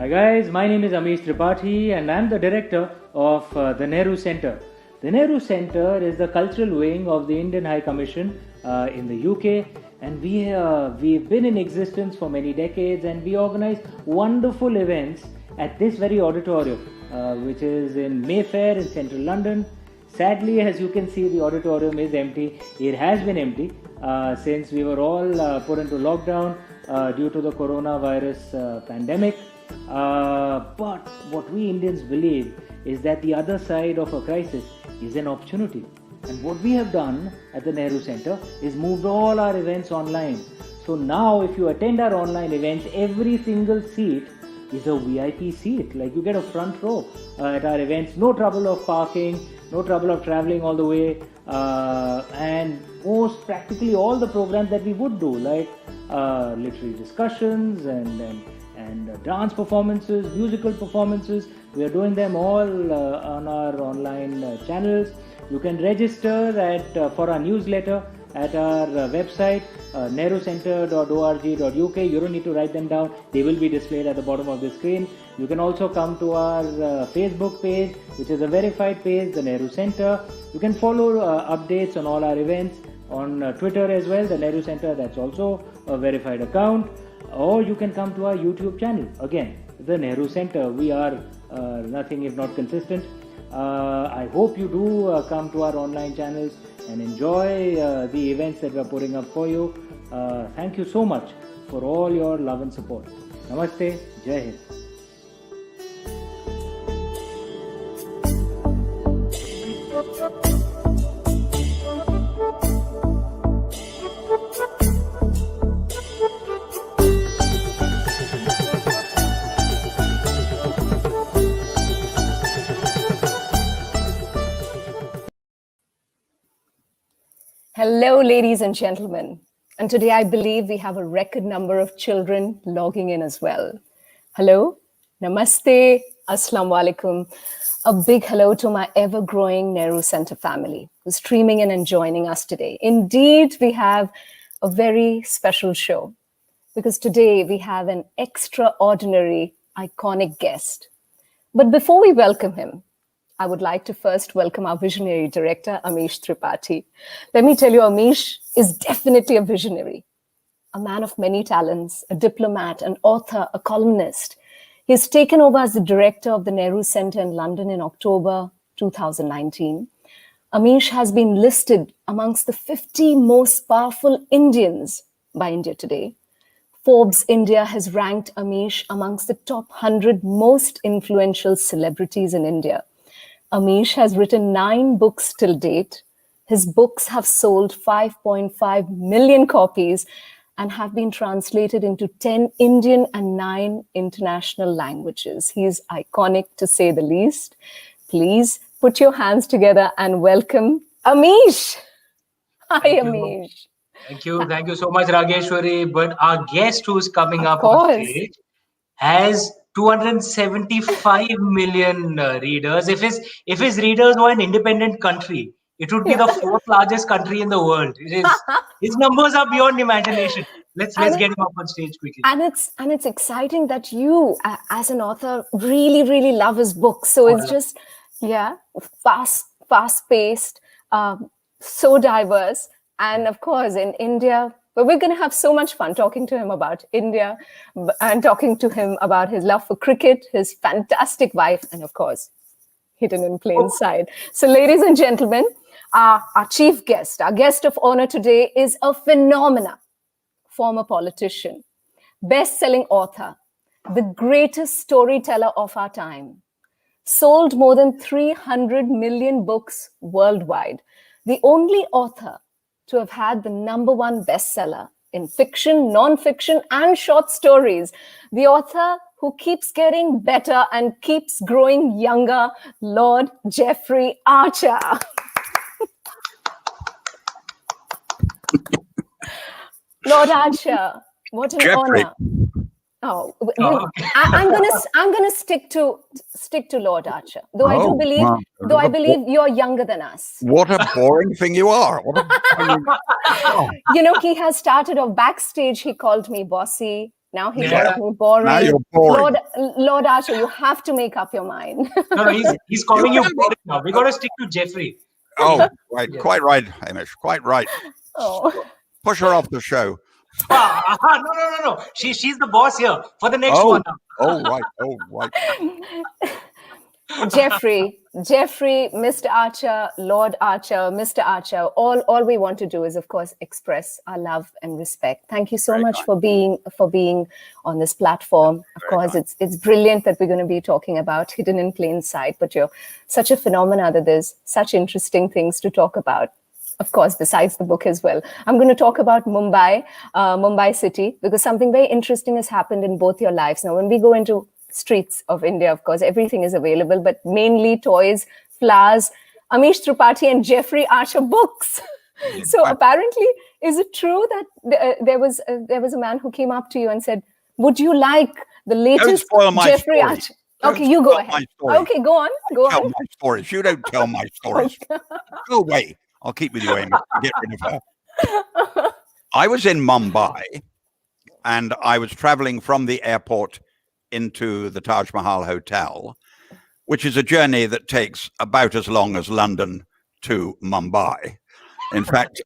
guys, my name is Amish Tripathi and I'm the director of the Nehru Centre. The Nehru Centre is the cultural wing of the Indian High Commission in the UK, and we've been in existence for many decades, and we organize wonderful events at this very auditorium, which is in Mayfair in central London. Sadly, as you can see, the auditorium is empty. It has been empty since we were all put into lockdown due to the coronavirus pandemic. But what we Indians believe is that the other side of a crisis is an opportunity. And what we have done at the Nehru Centre is moved all our events online. So now if you attend our online events, every single seat is a VIP seat. Like you get a front row at our events. No trouble of parking, no trouble of travelling all the way. And most practically all the programs that we would do, like literary discussions and dance performances, musical performances, we are doing them all on our online channels. You can register for our newsletter at our website nehrucentre.org.uk. You don't need to write them down, they will be displayed at the bottom of the screen. You can also come to our Facebook page, which is a verified page, the Nehru Centre. You can follow updates on all our events on Twitter as well, the Nehru Centre, that's also a verified account. Or you can come to our YouTube channel, again, the Nehru Centre. We are nothing if not consistent. I hope you do come to our online channels and enjoy the events that we are putting up for you. Thank you so much for all your love and support. Namaste, Jai Hind. Hello, ladies and gentlemen. And today I believe we have a record number of children logging in as well. Hello, namaste, assalamu alaikum. A big hello to my ever-growing Nehru Centre family who's streaming in and joining us today. Indeed, we have a very special show because today we have an extraordinary, iconic guest. But before we welcome him, I would like to first welcome our visionary director, Amish Tripathi. Let me tell you, Amish is definitely a visionary, a man of many talents, a diplomat, an author, a columnist. He's taken over as the director of the Nehru Centre in London in October 2019. Amish has been listed amongst the 50 most powerful Indians by India Today. Forbes India has ranked Amish amongst the top 100 most influential celebrities in India. Amish has written 9 books till date. His books have sold 5.5 million copies and have been translated into 10 Indian and 9 international languages. He is iconic, to say the least. Please put your hands together and welcome Amish. Hi, Amish. Thank you so much, Raageshwari. But our guest who's coming up on stage has 275 million readers. If his readers were an independent country, it would be the 4th largest country in the world. His numbers are beyond imagination. Let's get him up on stage quickly. And it's exciting that you, as an author, really love his books. So it's just fast-paced, so diverse, and of course in India. But we're going to have so much fun talking to him about India and talking to him about his love for cricket, his fantastic wife, and of course, hidden in plain sight. So ladies and gentlemen, our chief guest, our guest of honor today is a phenomena, former politician, best-selling author, the greatest storyteller of our time, sold more than 300 million books worldwide, the only author to have had the #1 bestseller in fiction, non-fiction, and short stories. The author who keeps getting better and keeps growing younger, Lord Jeffrey Archer. Lord Archer, what an honor. Oh, I'm gonna stick to Lord Archer. Though I believe you're younger than us. What a boring thing you are! You know, he has started off backstage. He called me bossy. Now he calls me boring. Now you're boring. Lord Archer, you have to make up your mind. No, he's calling you boring now. We got to stick to Jeffrey. Oh, right. Yeah. Quite right, Hamish. Quite right. Oh. Push her off the show. No. She's the boss here for the next one. Oh, right. Jeffrey, Mr. Archer, Lord Archer, Mr. Archer, all we want to do is, of course, express our love and respect. Thank you so much for being on this platform. Of course, it's brilliant that we're going to be talking about Hidden in Plain Sight, but you're such a phenomena that there's such interesting things to talk about. Of course, besides the book as well. I'm going to talk about Mumbai city, because something very interesting has happened in both your lives. Now, when we go into streets of India, of course, everything is available, but mainly toys, flowers, Amish Tripathi and Jeffrey Archer books. So apparently, is it true that there was a man who came up to you and said, would you like the latest Jeffrey Archer? Okay, you go ahead. Okay, go on. Tell my stories. You don't tell my stories. Go away. I'll keep with you, Amy. Get rid of her. I was in Mumbai, and I was traveling from the airport into the Taj Mahal Hotel, which is a journey that takes about as long as London to Mumbai. In fact,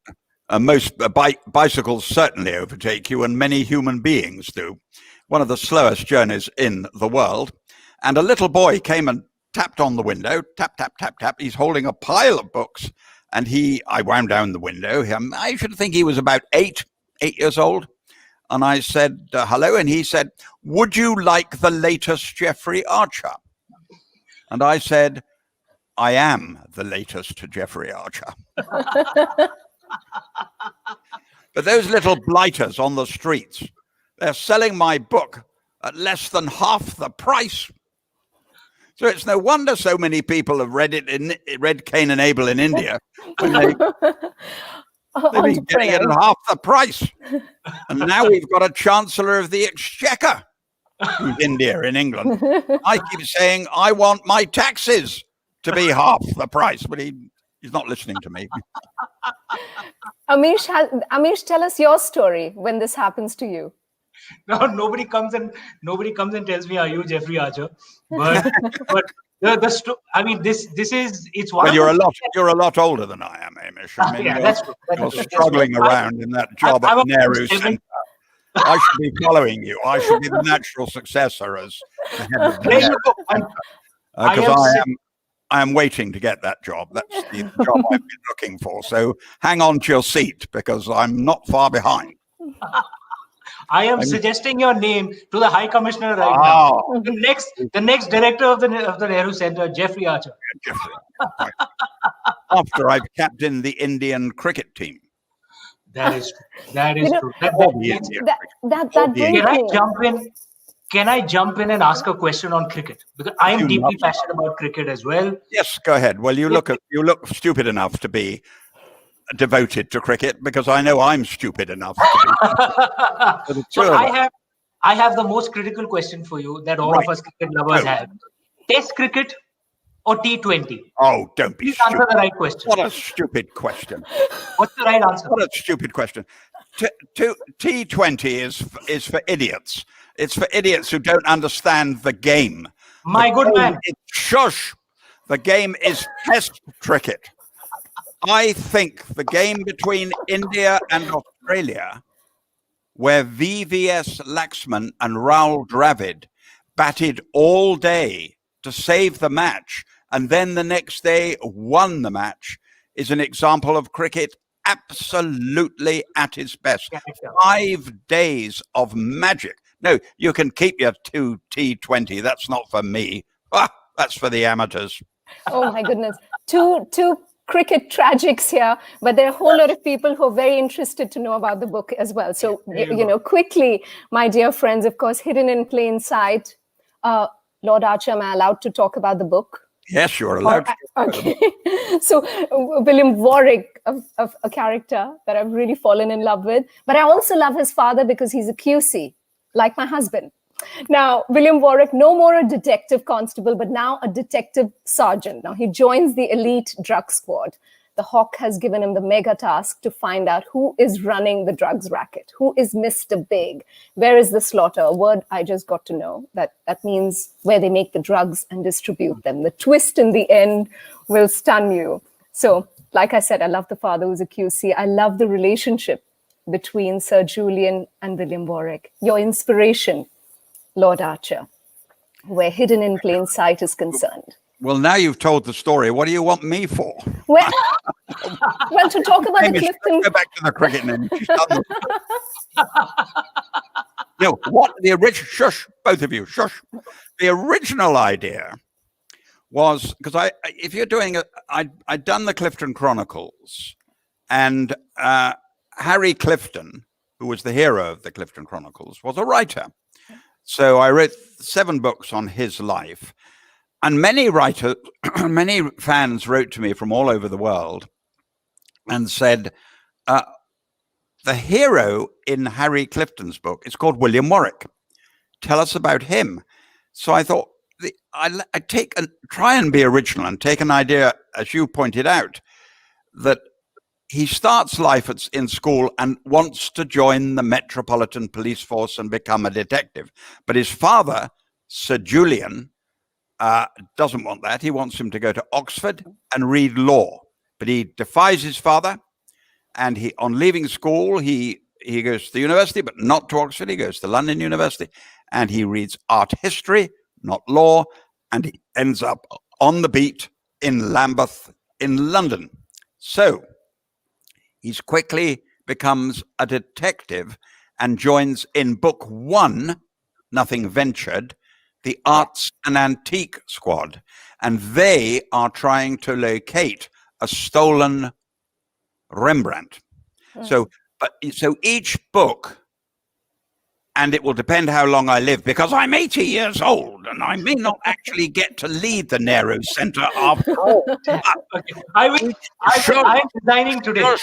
most bicycles certainly overtake you, and many human beings do. One of the slowest journeys in the world. And a little boy came and tapped on the window, tap, tap, tap, tap. He's holding a pile of books. And I wound down the window. I should think he was about 8 years old. And I said, hello. And he said, would you like the latest Jeffrey Archer? And I said, I am the latest Jeffrey Archer. But those little blighters on the streets, they're selling my book at less than half the price. So it's no wonder so many people have read Cain and Abel in India. When they've been getting it at half the price. And now we've got a Chancellor of the Exchequer who's India in England. I keep saying, I want my taxes to be half the price, but he's not listening to me. Amish, tell us your story when this happens to you. No, nobody comes and tells me, are you Jeffrey Archer? But it's one. Well, you're a lot older than I am, Amish. I mean, you're struggling around in that job at Nehru Centre. I should be following you. I should be the natural successor as the head of the Nehru Centre, because I am waiting to get that job. That's the job I've been looking for. So hang on to your seat, because I'm not far behind. I am suggesting your name to the High Commissioner right now. The next director of the Nehru Centre, Jeffrey Archer. Jeffrey. Right. After I've captained the Indian cricket team. That is true. That is true. Can I jump in and ask a question on cricket? Because I am deeply passionate about cricket as well. Yes, go ahead. Well, you look stupid enough to be devoted to cricket, because I know I'm stupid enough to be. So I have the most critical question for you that all of us cricket lovers have. Test cricket or T20? Oh, don't be Please stupid. answer the right question. What a stupid question. What's the right answer? What a stupid question. T20 is for idiots. It's for idiots who don't understand the game. My good man. Shush. The game is test cricket. I think the game between India and Australia, where VVS Laxman and Rahul Dravid batted all day to save the match, and then the next day won the match, is an example of cricket absolutely at its best. 5 days of magic. No, you can keep your 2 T20. That's not for me. That's for the amateurs. Oh my goodness. Two cricket tragics here, but there are a whole lot of people who are very interested to know about the book as well. So, quickly, my dear friends, of course, Hidden in Plain Sight. Lord Archer, am I allowed to talk about the book? Yes, you're allowed. Okay. So, William Warwick, a character that I've really fallen in love with. But I also love his father because he's a QC, like my husband. Now, William Warwick, no more a detective constable, but now a detective sergeant. Now, he joins the elite drug squad. the hawk has given him the mega task to find out who is running the drugs racket, who is Mr. Big, where is the slaughter, a word I just got to know. That means where they make the drugs and distribute them. The twist in the end will stun you. So, like I said, I love the father who's a QC. I love the relationship between Sir Julian and William Warwick. Your inspiration, Lord Archer, where hidden in plain sight is concerned. Well, now you've told the story. What do you want me for? Well, to talk about the Clifton. Go back to the cricket name. She's done no, what the original? Shush, both of you. Shush. The original idea was because if you're doing I'd done the Clifton Chronicles, and Harry Clifton, who was the hero of the Clifton Chronicles, was a writer. So I wrote 7 books on his life. And many writers, many fans wrote to me from all over the world and said, the hero in Harry Clifton's book is called William Warwick. Tell us about him. So I thought, I try and be original and take an idea, as you pointed out, that he starts life in school and wants to join the Metropolitan Police Force and become a detective. But his father, Sir Julian, doesn't want that. He wants him to go to Oxford and read law. But he defies his father. And on leaving school, he goes to the university, but not to Oxford. He goes to London University and he reads art history, not law. And he ends up on the beat in Lambeth in London. So he quickly becomes a detective and joins in book 1, Nothing Ventured, the Arts and Antique Squad. And they are trying to locate a stolen Rembrandt. So each book, and it will depend how long I live, because I'm 80 years old and I may not actually get to lead the Nehru Centre after all. Okay. I'm resigning today.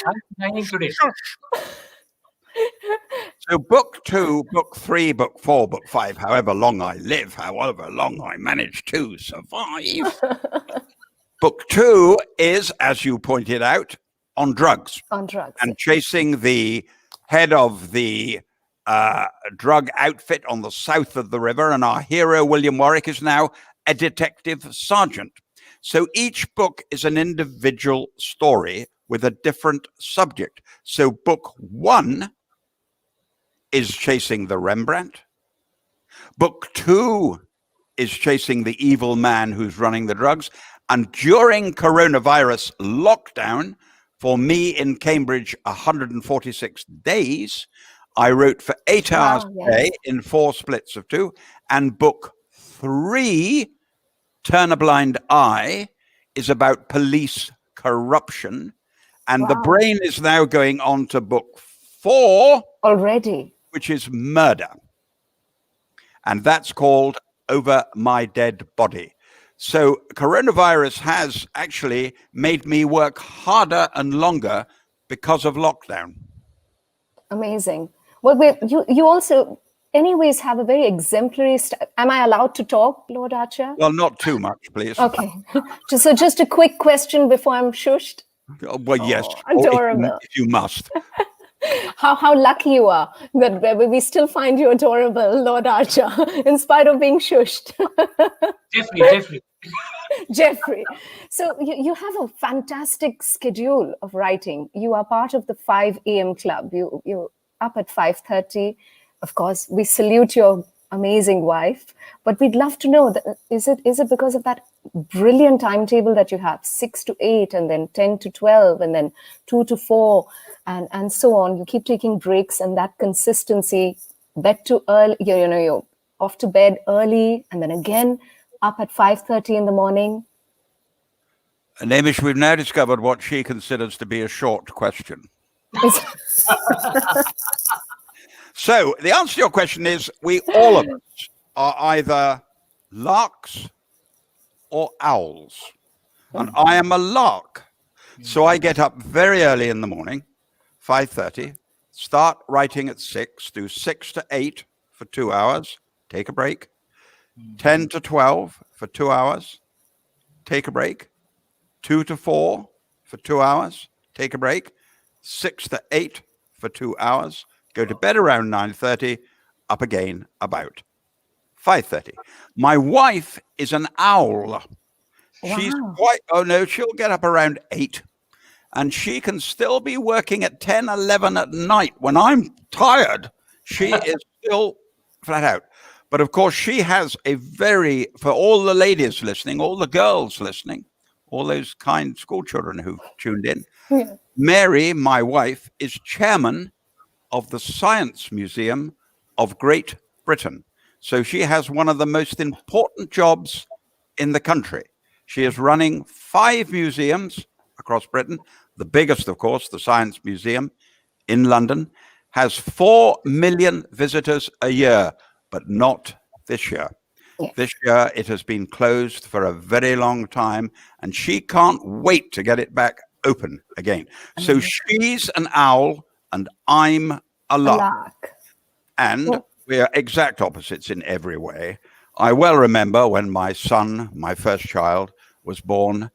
So book 2, book 3, book 4, book 5, however long I live, however long I manage to survive. Book 2 is, as you pointed out, on drugs. On drugs. And chasing the head of the drug outfit on the south of the river. And our hero, William Warwick, is now a detective sergeant. So each book is an individual story with a different subject. So book 1 is chasing the Rembrandt. Book 2 is chasing the evil man who's running the drugs. And during coronavirus lockdown, for me in Cambridge, 146 days, I wrote for 8 hours a day in 4 splits of 2. And book 3, Turn a Blind Eye, is about police corruption. And the brain is now going on to book 4 already, which is murder. And that's called Over My Dead Body. So coronavirus has actually made me work harder and longer because of lockdown. Amazing. Well, you also, anyways, have a very exemplary. Am I allowed to talk, Lord Archer? Well, not too much, please. Okay. So just a quick question before I'm shushed. Well, yes. Adorable. If you must. How lucky you are that we still find you adorable, Lord Archer, in spite of being shushed. Jeffrey. So you have a fantastic schedule of writing. You are part of the 5 a.m. club. You're up at 5:30. Of course, we salute your amazing wife, but we'd love to know, that is it because of that brilliant timetable that you have, 6 to 8 and then 10 to 12 and then 2 to 4 and so on. You keep taking breaks, and that consistency, bed to early, you're off to bed early and then again up at 5:30 in the morning. And Amish, we've now discovered what she considers to be a short question. So the answer to your question is, we all of us are either larks or owls. And I am a lark. So I get up very early in the morning, 5:30, start writing at 6, do 6 to 8 for 2 hours, take a break, 10 to 12 for 2 hours, take a break, 2 to 4 for 2 hours, take a break, 6 to 8 for 2 hours, go to bed around 9:30, up again about 5:30. My wife is an owl. She's she'll get up around 8, and she can still be working at 10, 11 at night. When I'm tired, she is still flat out. But of course, she has for all the ladies listening, all the girls listening, all those kind school children who tuned in, Mary, my wife, is chairman of the Science Museum of Great Britain. So she has one of the most important jobs in the country. She is running 5 museums across Britain. The biggest, of course, the Science Museum in London, has 4 million visitors a year, but not this year. Yeah. This year, it has been closed for a very long time, and she can't wait to get it back open again. So she's an owl, and I'm a lark. And we are exact opposites in every way. I well remember when my son, my first child, was born,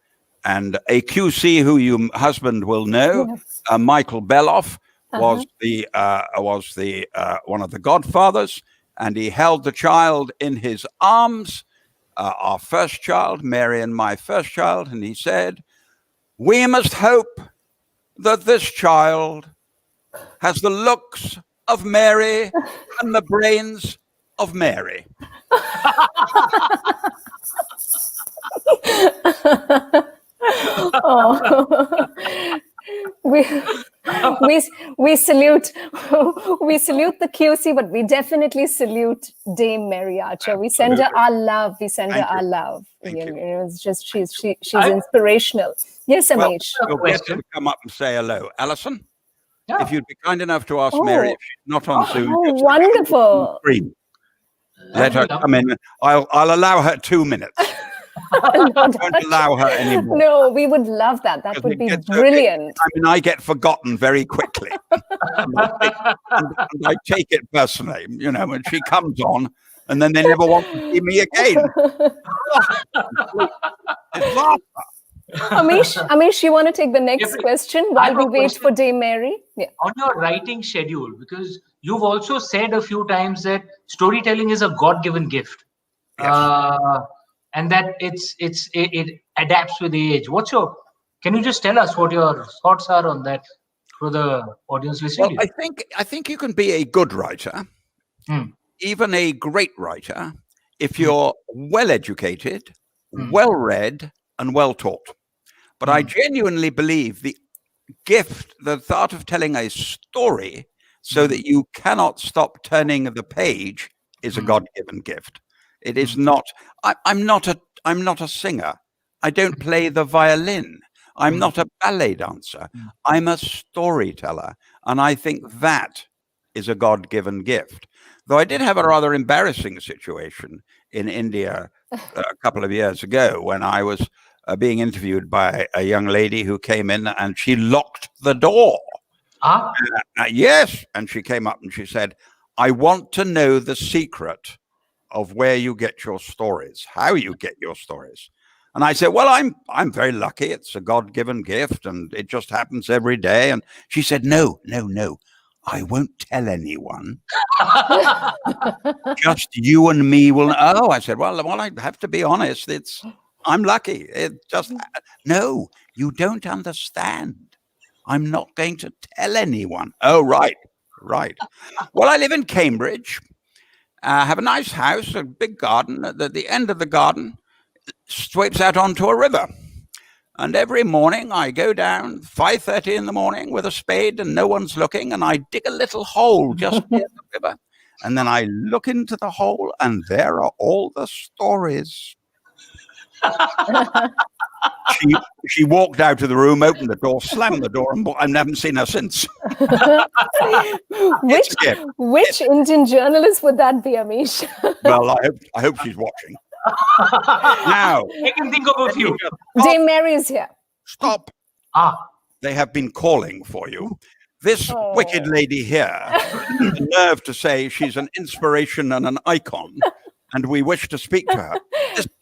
and a QC who your husband will know, Michael Beloff, was one of the godfathers, and he held the child in his arms, our first child, Mary and my first child, and he said, "We must hope that this child has the looks of Mary and the brains of Mary." We salute the QC, but we definitely salute Dame Mary Archer. We send her our love. We send her our love. It's just she's inspirational. Yes, Amish. You'll get to come up and say hello, Alison. Yeah. If you'd be kind enough to ask Mary if she's not on Zoom. Oh, wonderful! Let her come in. I'll allow her 2 minutes. I won't allow her anymore. No, we would love that. That would be brilliant. I get forgotten very quickly. and I take it personally, when she comes on, and then they never want to see me again. It's laughter. Amish, you want to take the next question while we wait for Dame Mary? Yeah. On your writing schedule, because you've also said a few times that storytelling is a God-given gift. Yes. And that it adapts with the age. Can you just tell us what your thoughts are on that for the audience listening? Well, I think you can be a good writer, even a great writer, if you're well educated, well read, and well taught. But I genuinely believe the art of telling a story so that you cannot stop turning the page is a God-given gift. It is not. I'm not a singer. I don't play the violin. I'm not a ballet dancer. I'm a storyteller, and I think that is a God-given gift. Though I did have a rather embarrassing situation in India a couple of years ago when I was being interviewed by a young lady who came in and she locked the door. Yes, and she came up and she said, "I want to know the secret of where you get your stories, how you get your stories." And I said, "Well, I'm very lucky. It's a God-given gift, and it just happens every day." And she said, No, I won't tell anyone. Just you and me will know. Oh, I said, well, I have to be honest. I'm lucky. No, you don't understand. I'm not going to tell anyone. Oh, right. Well, I live in Cambridge. Have a nice house, a big garden. At the end of the garden sweeps out onto a river. And every morning I go down 5:30 in the morning with a spade and no one's looking, and I dig a little hole just near the river. And then I look into the hole and there are all the stories. She walked out of the room, opened the door, slammed the door, and I haven't seen her since. Which Indian journalist would that be, Amish? Well, I hope she's watching. Now, I can think of a few. Dame Mary is here. Stop. They have been calling for you. This wicked lady here has the nerve to say she's an inspiration and an icon, and we wish to speak to her.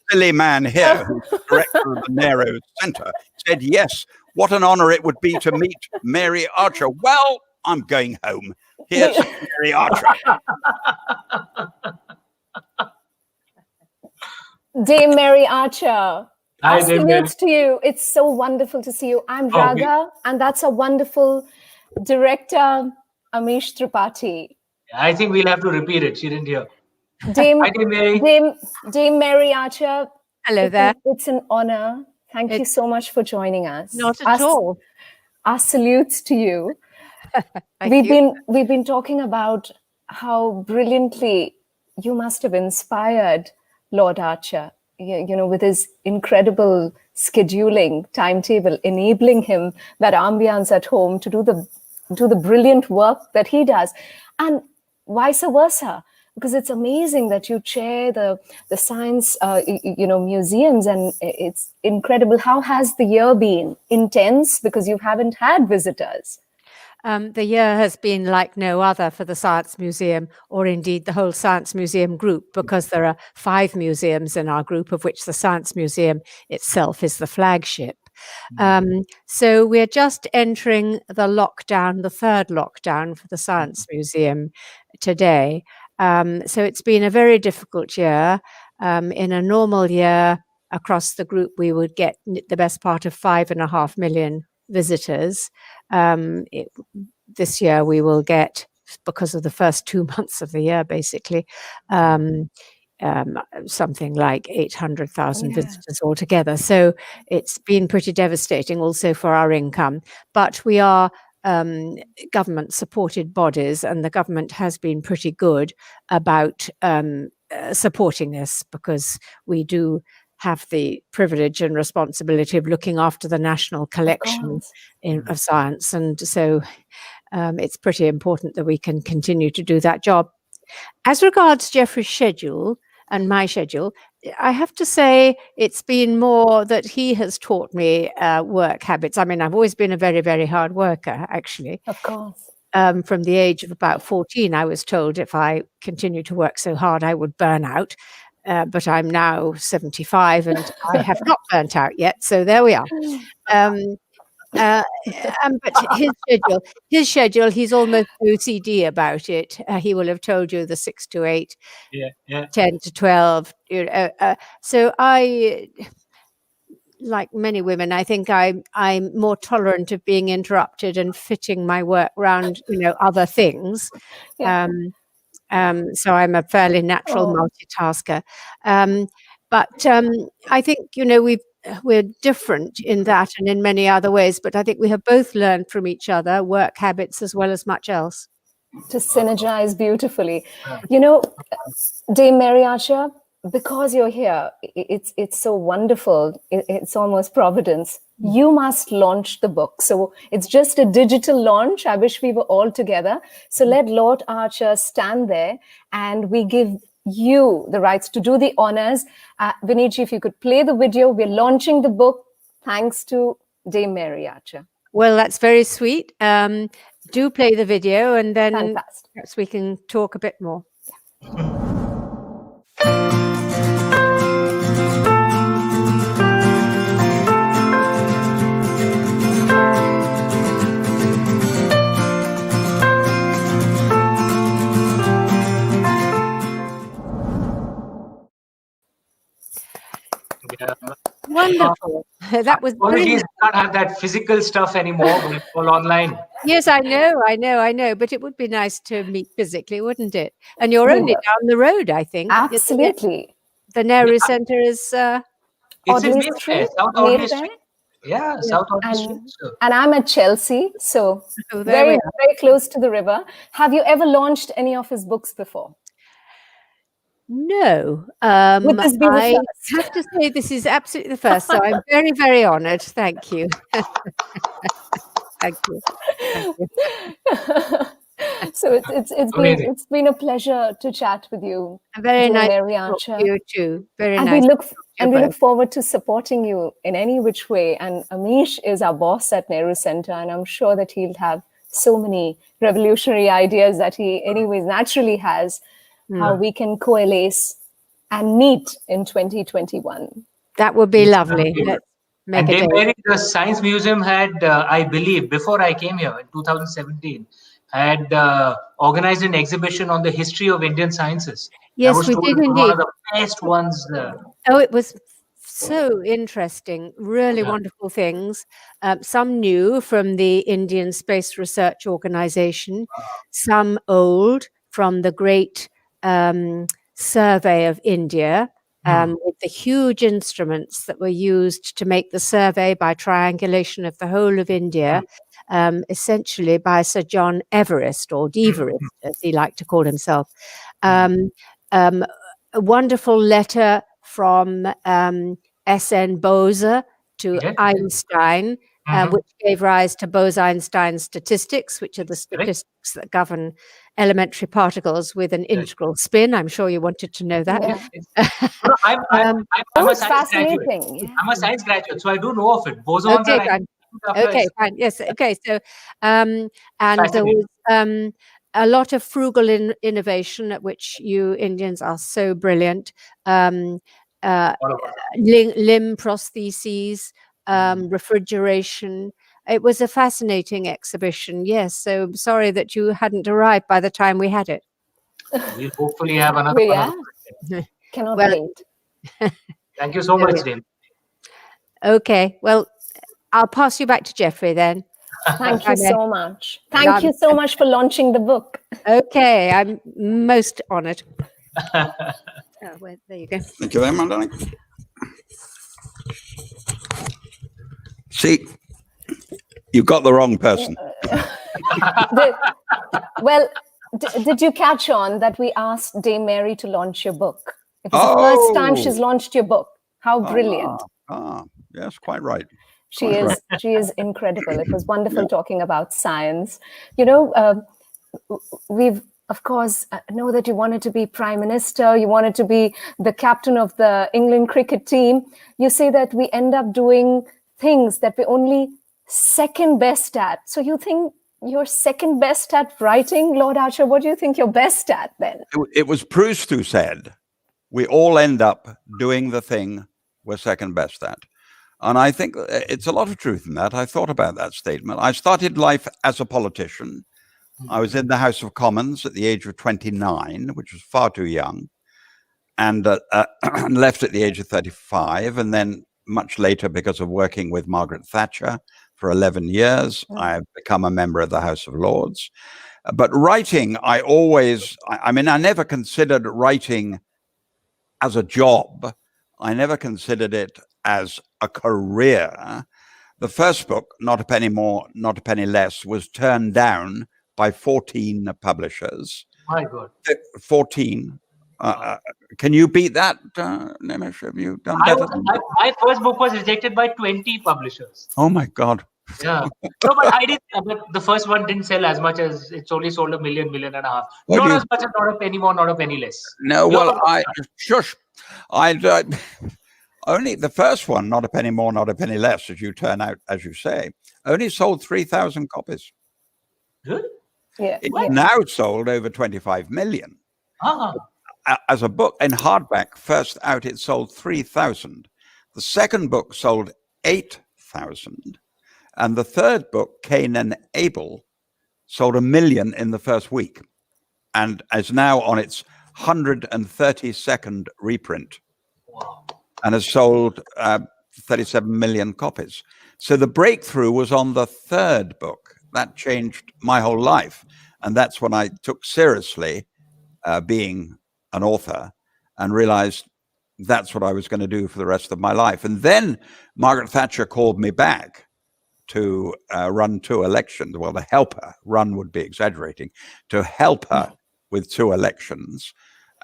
silly man here, who's the director of the Nehru Centre, said, yes, what an honour it would be to meet Mary Archer. Well, I'm going home. Here's Mary Archer. Dame Mary Archer. Hi, Salutes to you. It's so wonderful to see you. I'm Raga, and that's a wonderful director, Amish Tripathi. I think we'll have to repeat it. She didn't hear. Dame, Hi, Mary. Dame Mary Archer. Hello there. It's an honor. Thank you so much for joining us. Not at all. Our salutes to you. We've been talking about how brilliantly you must have inspired Lord Archer, you know, with his incredible scheduling timetable, enabling him that ambience at home to do the brilliant work that he does, and vice versa. Because it's amazing that you chair the science, museums, and it's incredible. How has the year been? Intense, because you haven't had visitors. The year has been like no other for the Science Museum, or indeed the whole Science Museum group, because there are 5 museums in our group, of which the Science Museum itself is the flagship. So we're just entering the lockdown, the 3rd lockdown for the Science Museum today. So it's been a very difficult year. In a normal year, across the group, we would get the best part of 5.5 million visitors. This year we will get, because of the first 2 months of the year, basically, something like 800,000 visitors altogether. So it's been pretty devastating also for our income. But we are government supported bodies, and the government has been pretty good about supporting us, because we do have the privilege and responsibility of looking after the national collection of science. And so it's pretty important that we can continue to do that job. As regards Geoffrey's schedule and my schedule, I have to say it's been more that he has taught me work habits. I mean, I've always been a very, very hard worker, actually. Of course. From the age of about 14, I was told if I continued to work so hard, I would burn out. But I'm now 75 and I have not burnt out yet. So there we are. But his schedule, he's almost OCD about it. He will have told you the 6 to 8, 10 to 12. So I, like many women, I think I'm more tolerant of being interrupted and fitting my work around, other things. So I'm a fairly natural multitasker. But I think, we're different in that and in many other ways, but I think we have both learned from each other, work habits as well as much else. To synergize beautifully. Dame Mary Archer, because you're here, it's so wonderful. It's almost providence. You must launch the book. So it's just a digital launch. I wish we were all together. So let Lord Archer stand there and we give you the rights to do the honors. Viniji, if you could play the video. We're launching the book thanks to Dame Mary Archer. Well, that's very sweet. Do play the video and then perhaps we can talk a bit more. Wonderful. That was apologies. Can't have that physical stuff anymore. We'll all online. Yes, I know. But it would be nice to meet physically, wouldn't it? And you're only down the road, I think. Absolutely. The Nehru Centre is. It's in Mayfair, South Audley Street. Yeah, South Audley Street. And I'm at Chelsea, so very, very close to the river. Have you ever launched any of his books before? No, Would this be the I first? have to say this is absolutely the first. So I'm very, very honoured. Thank you. Thank you. So it's been a pleasure to chat with you. Very nice Mary to talk Archer. to you too. Very and nice. We look forward to supporting you in any which way. And Amish is our boss at Nehru Centre, and I'm sure that he'll have so many revolutionary ideas that he anyways naturally has. How we can coalesce and NEET in 2021. That would be lovely. Let's make And a Dame day. Mary, the Science Museum had, I believe, before I came here in 2017, had organized an exhibition on the history of Indian sciences. Yes, I was we told did it was one indeed. of the best ones. Oh, it was so interesting, really Yeah. wonderful things. Some new from the Indian Space Research Organization, some old from the great survey of India, with the huge instruments that were used to make the survey by triangulation of the whole of India, essentially by Sir John Everest, or Deverest, as he liked to call himself. A wonderful letter from S.N. Bose to Yeah. Einstein, which gave rise to Bose-Einstein statistics, which are the statistics that govern elementary particles with an integral spin. I'm sure you wanted to know that. Yeah. No, I'm a It's science graduate. fascinating. Yeah. I'm a science graduate, so I do know of it. Bosons Okay, are fine. Okay, fine. Yes. Okay. So, and there was a lot of frugal innovation at which you Indians are so brilliant. Limb prostheses, refrigeration. It was a fascinating exhibition. Yes. So sorry that you hadn't arrived by the time we had it. We'll hopefully have another one. Cannot wait. Thank you so much, Dame. Okay. Well, I'll pass you back to Jeffrey then. Thank you so much. Thank you so much for launching the book. Okay, I'm most honored. Well, there you go. Thank you very much, darling. See, you got the wrong person. Did you catch on that we asked Dame Mary to launch your book? It was the first time she's launched your book. How brilliant. Yes, quite right. She is incredible. It was wonderful talking about science. You know, we've, of course, know that you wanted to be prime minister. You wanted to be the captain of the England cricket team. You say that we end up doing things that we're only second best at. So you think you're second best at writing, Lord Archer? What do you think you're best at then? It was Proust who said, we all end up doing the thing we're second best at. And I think it's a lot of truth in that. I thought about that statement. I started life as a politician. I was in the House of Commons at the age of 29, which was far too young, and left at the age of 35. And then much later, because of working with Margaret Thatcher for 11 years, I've become a member of the House of Lords. But writing, I never considered writing as a job. I never considered it as a career. The first book, Not a Penny More, Not a Penny Less, was turned down by 14 publishers. My God. 14. Can you beat that, Nemish? Have you done better? My first book was rejected by 20 publishers. Oh my God. Yeah. No, but I did. But the first one didn't sell as much as it's only sold 1 million, 1.5 million. Not as much as Not a Penny More, Not a Penny Less. No, well, only the first one, Not a Penny More, Not a Penny Less, as you turn out, as you say, only sold 3,000 copies. Good. Yeah. It's now sold over 25 million. As a book in hardback, first out, it sold 3,000. The second book sold 8,000. And the third book, Cain and Abel, sold 1 million in the first week and is now on its 132nd reprint. Wow. And has sold 37 million copies. So the breakthrough was on the third book. That changed my whole life. And that's when I took seriously being an author and realized that's what I was going to do for the rest of my life. And then Margaret Thatcher called me back to run 2 elections. Well, to help her, run would be exaggerating, to help her with 2 elections.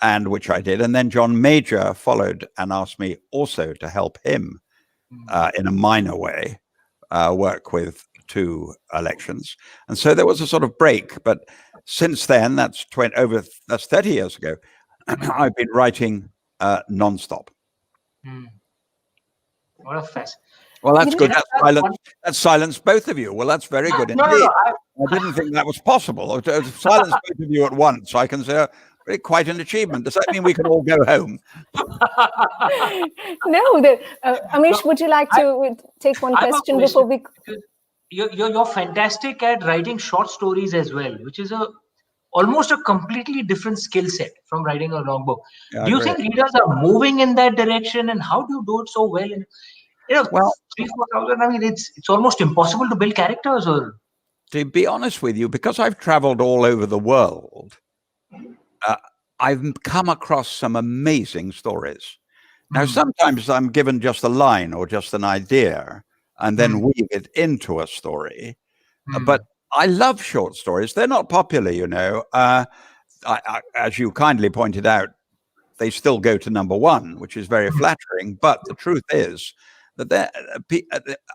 And which I did. And then John Major followed and asked me also to help him in a minor way, work with 2 elections. And so there was a sort of break. But since then, that's 30 years ago, I've been writing nonstop. What a fest. Well, that's good. That's silenced both of you. Well, that's very good indeed. No, I didn't think that was possible. To silence both of you at once, I can say, quite an achievement. Does that mean we can all go home? No, Amish, would you like to take one question before we? You're fantastic at writing short stories as well, which is almost a completely different skill set from writing a long book. Yeah, do you think readers are moving in that direction, and how do you do it so well? And, well, 3,000-4,000. I mean, it's almost impossible to build characters. Or to be honest with you, because I've traveled all over the world, I've come across some amazing stories. Now, sometimes I'm given just a line or just an idea and then weave it into a story. But I love short stories. They're not popular, you know. As you kindly pointed out, they still go to #1, which is very flattering. But the truth is that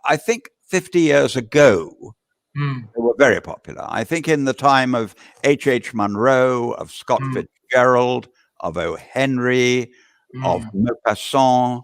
I think 50 years ago, they were very popular. I think in the time of H.H. Munro, of Scott Fitzgerald, of O. Henry, of Maupassant,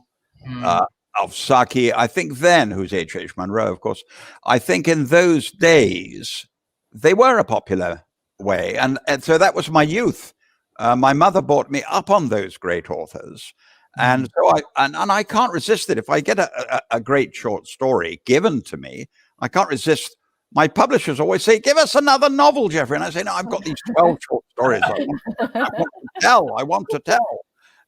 of Saki, I think then, who's H.H. Munro, of course, I think in those days, they were a popular way. And so that was my youth. My mother brought me up on those great authors. And so I can't resist it. If I get a great short story given to me, I can't resist. My publishers always say, give us another novel, Jeffrey. And I say, no, I've got these 12 short stories I want to tell.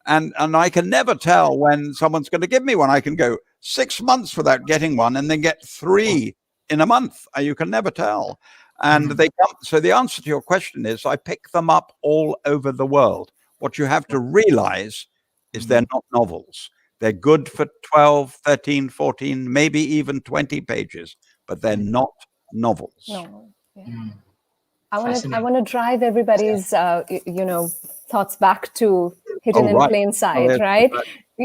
And I can never tell when someone's going to give me one. I can go 6 months without getting one and then get 3 in a month. You can never tell. And they come. So the answer to your question is I pick them up all over the world. What you have to realize is they're not novels. They're good for 12, 13, 14, maybe even 20 pages, but they're not novels. No. Yeah. I want to drive everybody's thoughts back to Hidden in Plain Sight, right?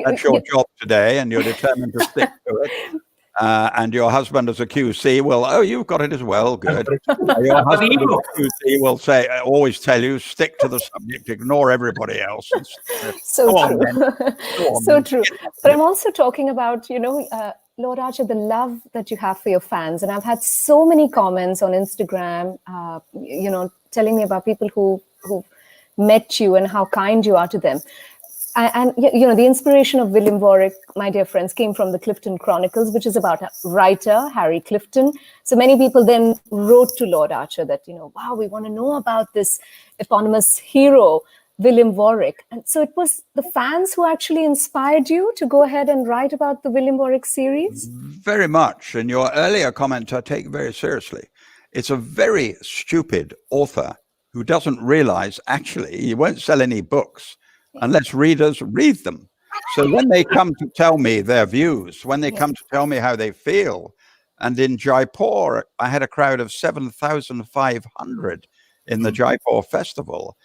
That's your job today, and you're determined to stick to it. And your husband as a QC will, you've got it as well. Good. Your husband as a QC will always tell you, stick to the subject, ignore everybody else. So true. So true. But I'm also talking about, Lord Archer, the love that you have for your fans. And I've had so many comments on Instagram, telling me about people who met you and how kind you are to them. And the inspiration of William Warwick, my dear friends, came from the Clifton Chronicles, which is about a writer, Harry Clifton. So many people then wrote to Lord Archer that, wow, we want to know about this eponymous hero, William Warwick. And so it was the fans who actually inspired you to go ahead and write about the William Warwick series? Very much. And your earlier comment I take very seriously. It's a very stupid author who doesn't realize, actually, he won't sell any books unless readers read them. So when they come to tell me their views, when they come to tell me how they feel, and in Jaipur, I had a crowd of 7,500 in the Jaipur festival.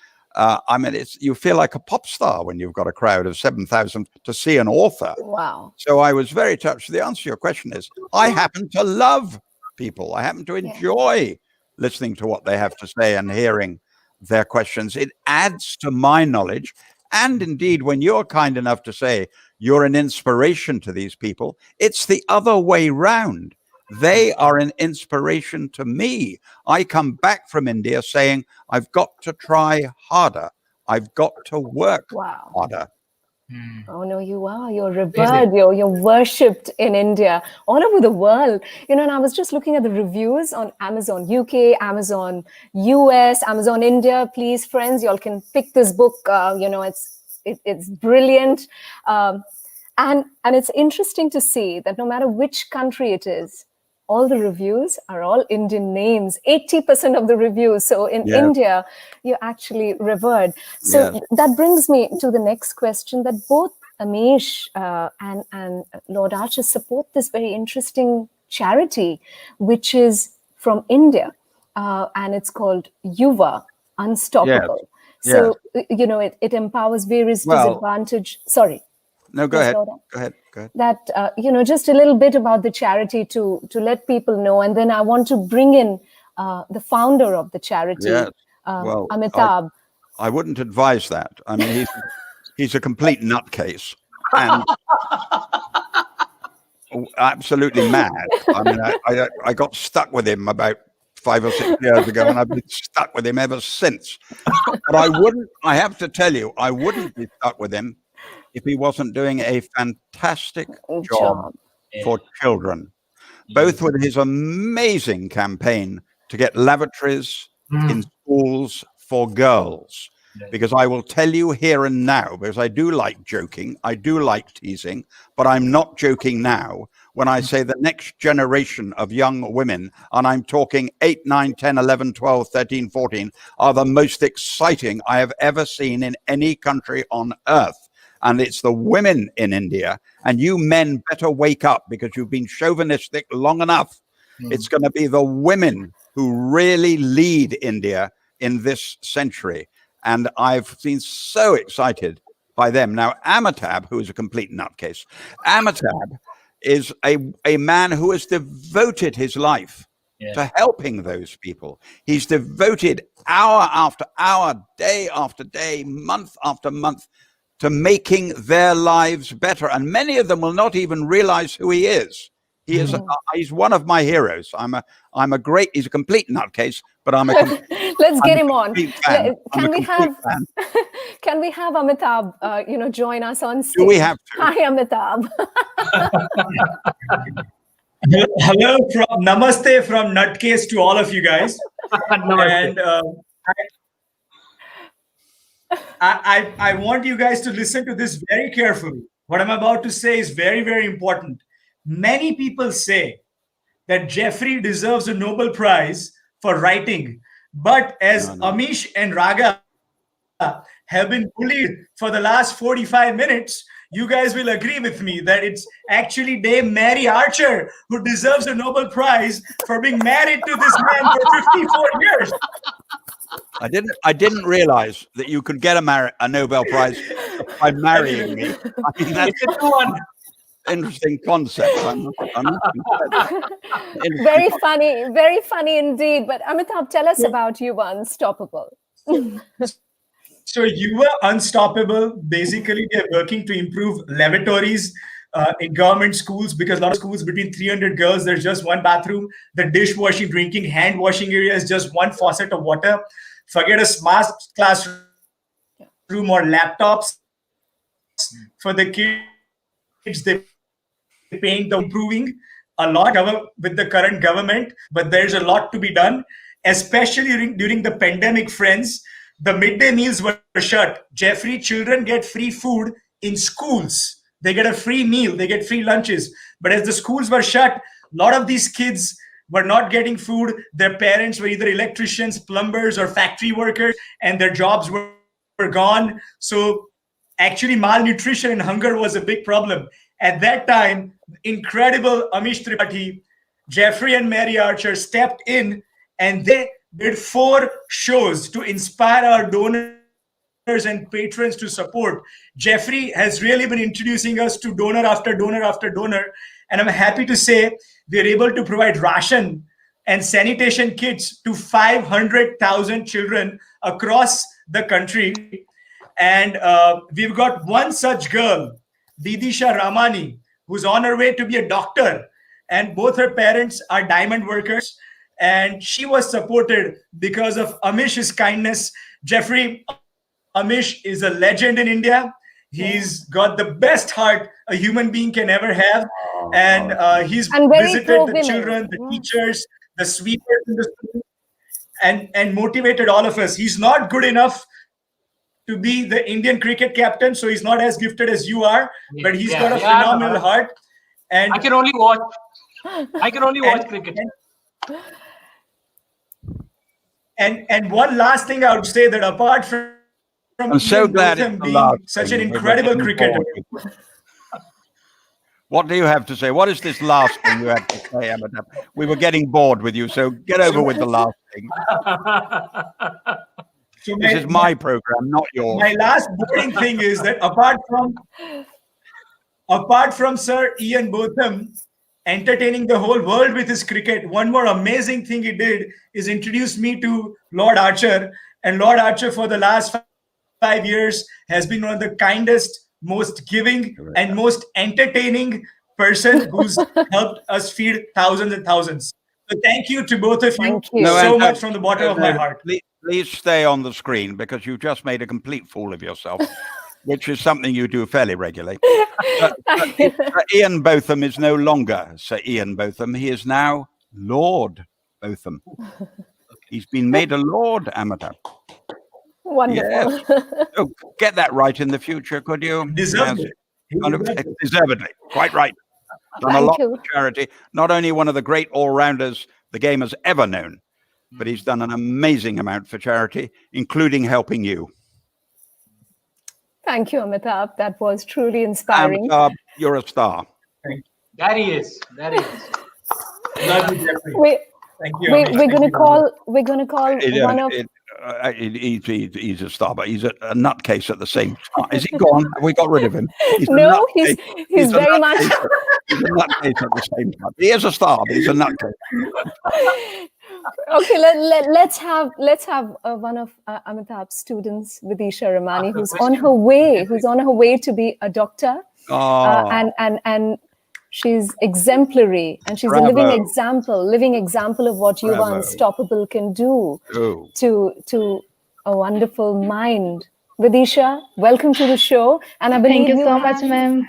You feel like a pop star when you've got a crowd of 7,000 to see an author. Wow. So I was very touched. The answer to your question is, I happen to love people. I happen to enjoy listening to what they have to say and hearing their questions. It adds to my knowledge. And indeed, when you're kind enough to say you're an inspiration to these people, it's the other way round. They are an inspiration to me. I come back from India saying, I've got to try harder. I've got to work harder. Oh, no, you are. You're revered. You're worshipped in India, all over the world. And I was just looking at the reviews on Amazon UK, Amazon US, Amazon India. Please, friends, y'all can pick this book. It's brilliant. And it's interesting to see that no matter which country it is, all the reviews are all Indian names, 80% of the reviews. So in India, you're actually revered. So that brings me to the next question, that both Amish and Lord Archer support this very interesting charity, which is from India. And it's called Yuva Unstoppable. So, it empowers various disadvantaged... Sorry. No, go ahead. Go ahead. That, just a little bit about the charity to let people know. And then I want to bring in the founder of the charity, Amitabh. I wouldn't advise that. I mean, he's a complete nutcase and absolutely mad. I mean, I got stuck with him about 5 or 6 years ago, and I've been stuck with him ever since. But I have to tell you, I wouldn't be stuck with him if he wasn't doing a fantastic job for children, both with his amazing campaign to get lavatories in schools for girls. Because I will tell you here and now, because I do like joking, I do like teasing, but I'm not joking now when I say the next generation of young women, and I'm talking 8, 9, 10, 11, 12, 13, 14, are the most exciting I have ever seen in any country on earth. And it's the women in India. And you men better wake up, because you've been chauvinistic long enough. It's going to be the women who really lead India in this century. And I've been so excited by them. Now, Amitabh, who is a complete nutcase, Amitabh is a man who has devoted his life to helping those people. He's devoted hour after hour, day after day, month after month to making their lives better. And many of them will not even realize who he is. He is he's one of my heroes. He's a complete nutcase, but I'm a let's get him on. Can we have Amitabh join us on stage? Do we have to? Hi, Amitabh. Hello from Namaste from Nutcase to all of you guys. And I want you guys to listen to this very carefully. What I'm about to say is very, very important. Many people say that Jeffrey deserves a Nobel Prize for writing, but as Amish and Raga have been bullied for the last 45 minutes, you guys will agree with me that it's actually Dame Mary Archer who deserves a Nobel Prize for being married to this man for 54 years. I didn't realize that you could get a Nobel Prize by marrying me. I mean, that's an interesting concept. Very funny indeed. But Amitabh, tell us about Yuva Unstoppable. So Yuva Unstoppable, basically they're working to improve lavatories in government schools, because a lot of schools between 300 girls, there's just one bathroom. The dishwashing, drinking, hand washing area is just one faucet of water. Forget a smart classroom or laptops for the kids. They paint the improving a lot with the current government, but there's a lot to be done, especially during the pandemic, friends. The midday meals were shut. Jeffrey, children get free food in schools. They get a free meal, they get free lunches. But as the schools were shut, a lot of these kids were not getting food. Their parents were either electricians, plumbers, or factory workers, and their jobs were gone. So actually malnutrition and hunger was a big problem. At that time, incredible Amish Tripathi, Jeffrey and Mary Archer stepped in, and they did 4 shows to inspire our donors and patrons to support. Jeffrey has really been introducing us to donor after donor after donor. And I'm happy to say we're able to provide ration and sanitation kits to 500,000 children across the country. And we've got one such girl, Didisha Ramani, who's on her way to be a doctor. And both her parents are diamond workers. And she was supported because of Amish's kindness. Jeffrey, Amish is a legend in India. He's got the best heart a human being can ever have. And he's visited the children, the teachers, the sweepers in the school, and motivated all of us. He's not good enough to be the Indian cricket captain, so he's not as gifted as you are, but he's got a phenomenal heart. And I can only watch cricket. And one last thing I would say, that apart from I'm so glad him being such an incredible cricketer. What do you have to say? What is this last thing you have to say, Amitabh? We were getting bored with you, so get over with the last thing. So this is my program, not yours. My last boring thing is that apart from Sir Ian Botham entertaining the whole world with his cricket, one more amazing thing he did is introduce me to Lord Archer. And Lord Archer for the last 5 years has been one of the kindest, most giving, and most entertaining person who's helped us feed thousands and thousands. So thank you to both of you so much from the bottom of my heart. please stay on the screen because you've just made a complete fool of yourself, which is something you do fairly regularly. Sir Ian Botham is no longer Sir Ian Botham. He is now Lord Botham. He's been made a Lord, Amitabh. Wonderful. Yes. Oh, get that right in the future, could you? Deservedly. Yes. Deservedly. Quite right. Done a lot for charity. Not only one of the great all-rounders the game has ever known, but he's done an amazing amount for charity, including helping you. Thank you, Amitabh. That was truly inspiring. Amitabh, you're a star. There he is. There he is. Love you, Jeffrey. Thank you. We're going to call one of... He's a star, but he's a nutcase at the same time. Is he gone? Have we got rid of him? He's very much... He's a nutcase at the same time. He is a star, but he's a nutcase. Okay, let's have one of Amitabh's students, Vidisha Ramani, who's on her way to be a doctor, and she's exemplary, and she's Bravo. a living example of what Yuva Unstoppable can do to a wonderful mind. Vidisha, welcome to the show, and I believe thank you so much, ma'am.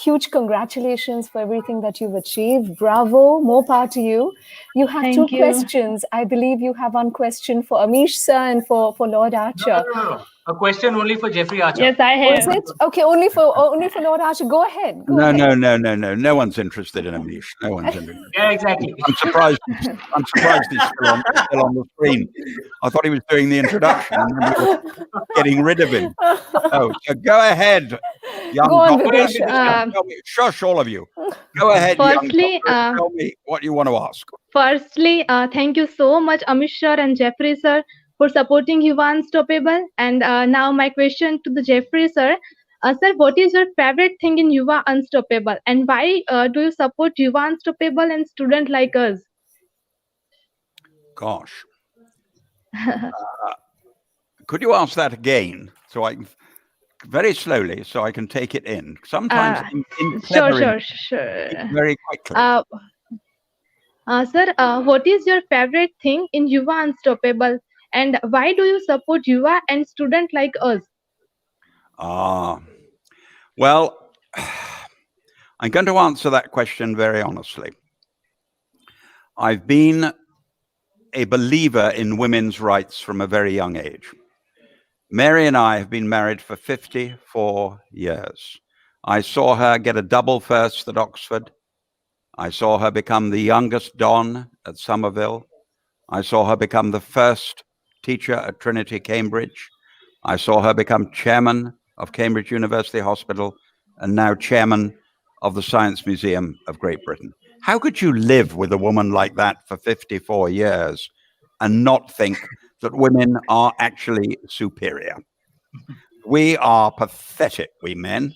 Huge congratulations for everything that you've achieved. Bravo. More power to you. You have two questions. I believe you have one question for Amish sir and for Lord Archer. No. A question only for Jeffrey Archer. Yes, I have. Is it? Okay, only for Lord Archer. Go ahead. No. No one's interested in Amish. No one's interested. Yeah, exactly. I'm surprised he's still on the screen. I thought he was doing the introduction and then we were getting rid of him. Oh, so go ahead, young doctor. Shush, all of you. Go ahead, Firstly, young doctor. Tell me what you want to ask. Firstly, thank you so much, Amish sir and Jeffrey sir, for supporting Yuva Unstoppable. And now my question to the Jeffrey sir. Sir, what is your favorite thing in Yuva Unstoppable? And why do you support Yuva Unstoppable and students like us? Gosh. Could you ask that again? So I can, very slowly, so I can take it in. Sometimes Sure. Very quickly. Sir, what is your favorite thing in Yuva Unstoppable? And why do you support Yuva and students like us? Well, I'm going to answer that question very honestly. I've been a believer in women's rights from a very young age. Mary and I have been married for 54 years. I saw her get a double first at Oxford. I saw her become the youngest Don at Somerville. I saw her become the first teacher at Trinity, Cambridge. I saw her become chairman of Cambridge University Hospital and now chairman of the Science Museum of Great Britain. How could you live with a woman like that for 54 years and not think that women are actually superior? We are pathetic, we men.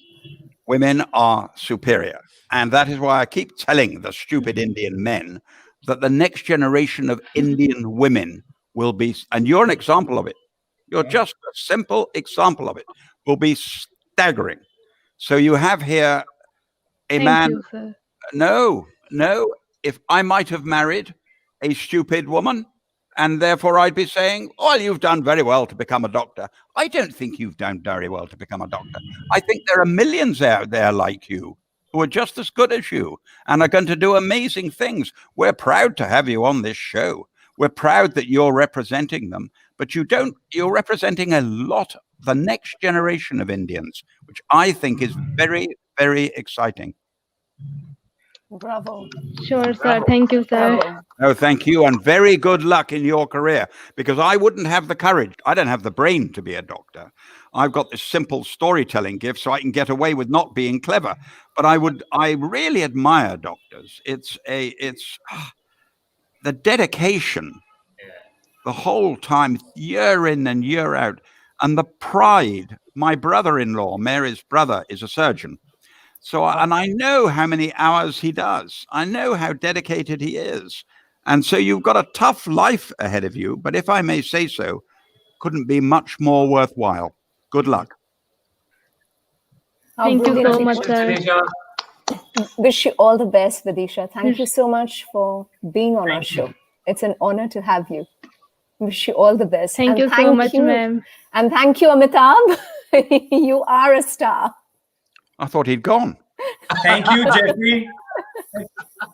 Women are superior. And that is why I keep telling the stupid Indian men that the next generation of Indian women will be, and you're an example of it. You're just a simple example of it, will be staggering. So you have here a man. You, sir. No. If I might have married a stupid woman, and therefore I'd be saying, well, you've done very well to become a doctor. I don't think you've done very well to become a doctor. I think there are millions out there like you who are just as good as you and are going to do amazing things. We're proud to have you on this show. We're proud that you're representing them, but you're representing a lot, the next generation of Indians, which I think is very, very exciting. Bravo. Sure, sir. Thank you, sir. Bravo. No, thank you. And very good luck in your career, because I wouldn't have the courage. I don't have the brain to be a doctor. I've got this simple storytelling gift, so I can get away with not being clever. But I really admire doctors. It's the dedication, the whole time, year in and year out, and the pride. My brother-in-law, Mary's brother, is a surgeon. So, and I know how many hours he does. I know how dedicated he is. And so you've got a tough life ahead of you, but if I may say so, couldn't be much more worthwhile. Good luck. Thank you so much, sir. Wish you all the best, Vidisha. Thank you so much for being on our show. It's an honor to have you. Wish you all the best. Thank you so much, ma'am. And thank you, Amitabh. You are a star. I thought he'd gone. Thank you, Jeffrey.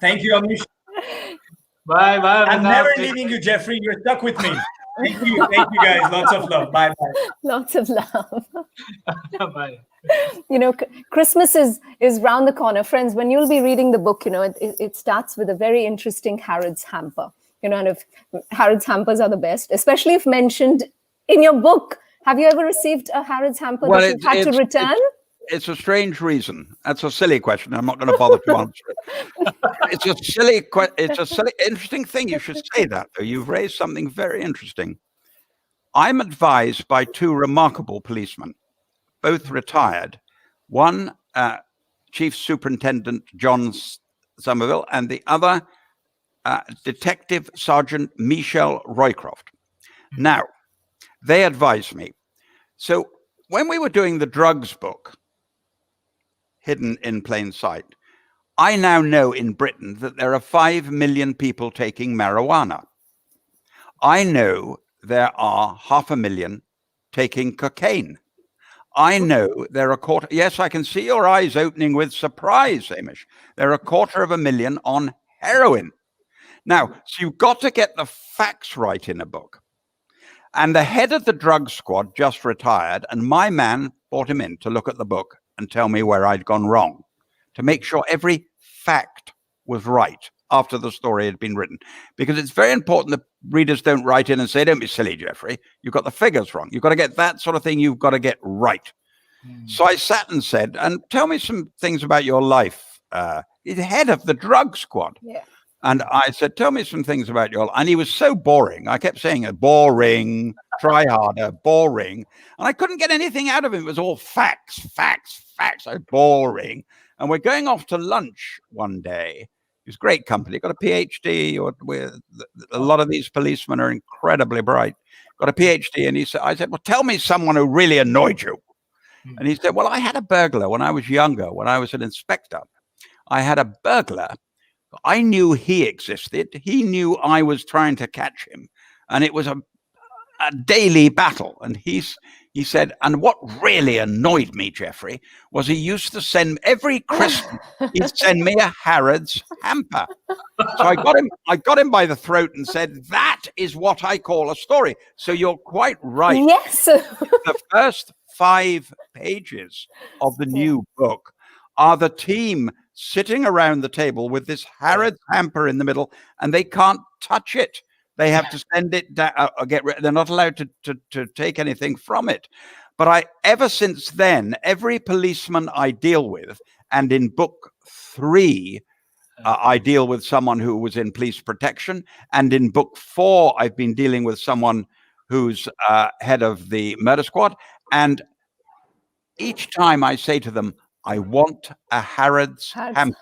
Thank you, Amish. Bye. I'm never leaving you, Jeffrey. You're stuck with me. Thank you guys. Lots of love. Bye. Lots of love. Bye. Christmas is round the corner, friends. When you'll be reading the book, it starts with a very interesting Harrods hamper. And if Harrods hampers are the best, especially if mentioned in your book. Have you ever received a Harrods hamper that you've had to return? It's a strange reason. That's a silly question. I'm not going to bother to answer it. It's a silly, interesting thing. You should say that, though. You've raised something very interesting. I'm advised by two remarkable policemen, both retired. One, Chief Superintendent John Somerville, and the other, Detective Sergeant Michelle Roycroft. Now, they advised me. So when we were doing the drugs book, Hidden in Plain Sight, I now know in Britain that there are 5 million people taking marijuana. I know there are 500,000 taking cocaine. I know there are yes, I can see your eyes opening with surprise, Amish. There are 250,000 on heroin. Now, so you've got to get the facts right in a book. And the head of the drug squad just retired, and my man brought him in to look at the book and tell me where I'd gone wrong, to make sure every fact was right after the story had been written. Because it's very important that readers don't write in and say, don't be silly, Jeffrey. You've got the figures wrong. You've got to get that sort of thing. You've got to get right. So I sat and said, and tell me some things about your life. He's head of the drug squad. Yeah. And I said, tell me some things about your life. And he was so boring. I kept saying, boring, try harder, boring. And I couldn't get anything out of him. It was all facts. So boring. And we're going off to lunch one day. He was great company, got a PhD, a lot of these policemen are incredibly bright, got a PhD. And I said, well, tell me someone who really annoyed you. And he said, well, I had a burglar when I was younger, when I was an inspector. I had a burglar. I knew he existed. He knew I was trying to catch him. And it was a daily battle. And he said, and what really annoyed me, Jeffrey, was he used to send every Christmas, he'd send me a Harrods hamper. So I got him by the throat and said, that is what I call a story. So you're quite right. Yes. The first 5 pages of the new book are the team sitting around the table with this Harrods hamper in the middle, and they can't touch it. They have to send it down or they're not allowed to take anything from it. But ever since then, every policeman I deal with, and in book 3, I deal with someone who was in police protection. And in book 4, I've been dealing with someone who's head of the murder squad. And each time I say to them, I want a Harrods hamper.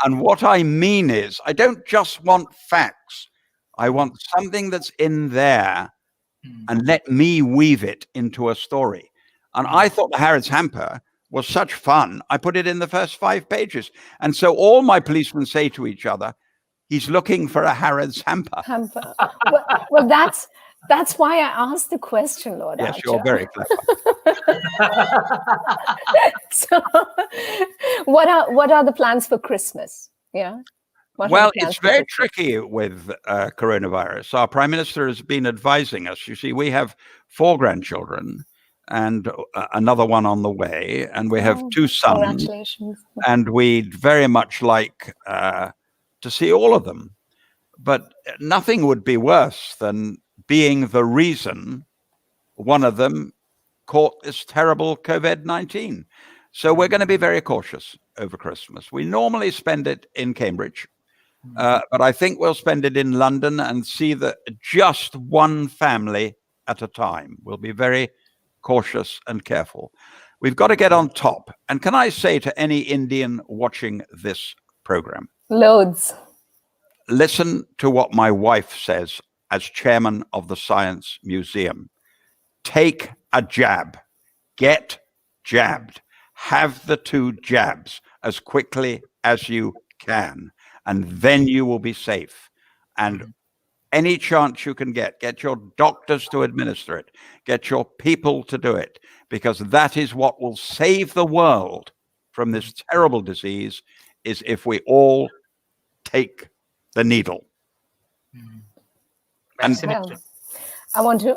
And what I mean is, I don't just want facts. I want something that's in there and let me weave it into a story. And I thought the Harrods hamper was such fun. I put it in the first 5 pages. And so all my policemen say to each other, he's looking for a Harrods hamper. Well, that's why I asked the question, Lord. Yes, Archer. you're very clever. So, what are the plans for Christmas? Yeah. Well, it's very tricky with coronavirus. Our Prime Minister has been advising us. You see, we have 4 grandchildren and another one on the way, and we have 2 sons. Congratulations. And we'd very much like to see all of them. But nothing would be worse than being the reason one of them caught this terrible COVID-19. So we're going to be very cautious over Christmas. We normally spend it in Cambridge, but I think we'll spend it in London and see that just one family at a time. We'll be very cautious and careful. We've got to get on top. And can I say to any Indian watching this program? Loads. Listen to what my wife says as chairman of the Science Museum. Take a jab. Get jabbed. Have the 2 jabs as quickly as you can, and then you will be safe. And any chance you can get your doctors to administer it, get your people to do it, because that is what will save the world from this terrible disease, is if we all take the needle. And well, I want to,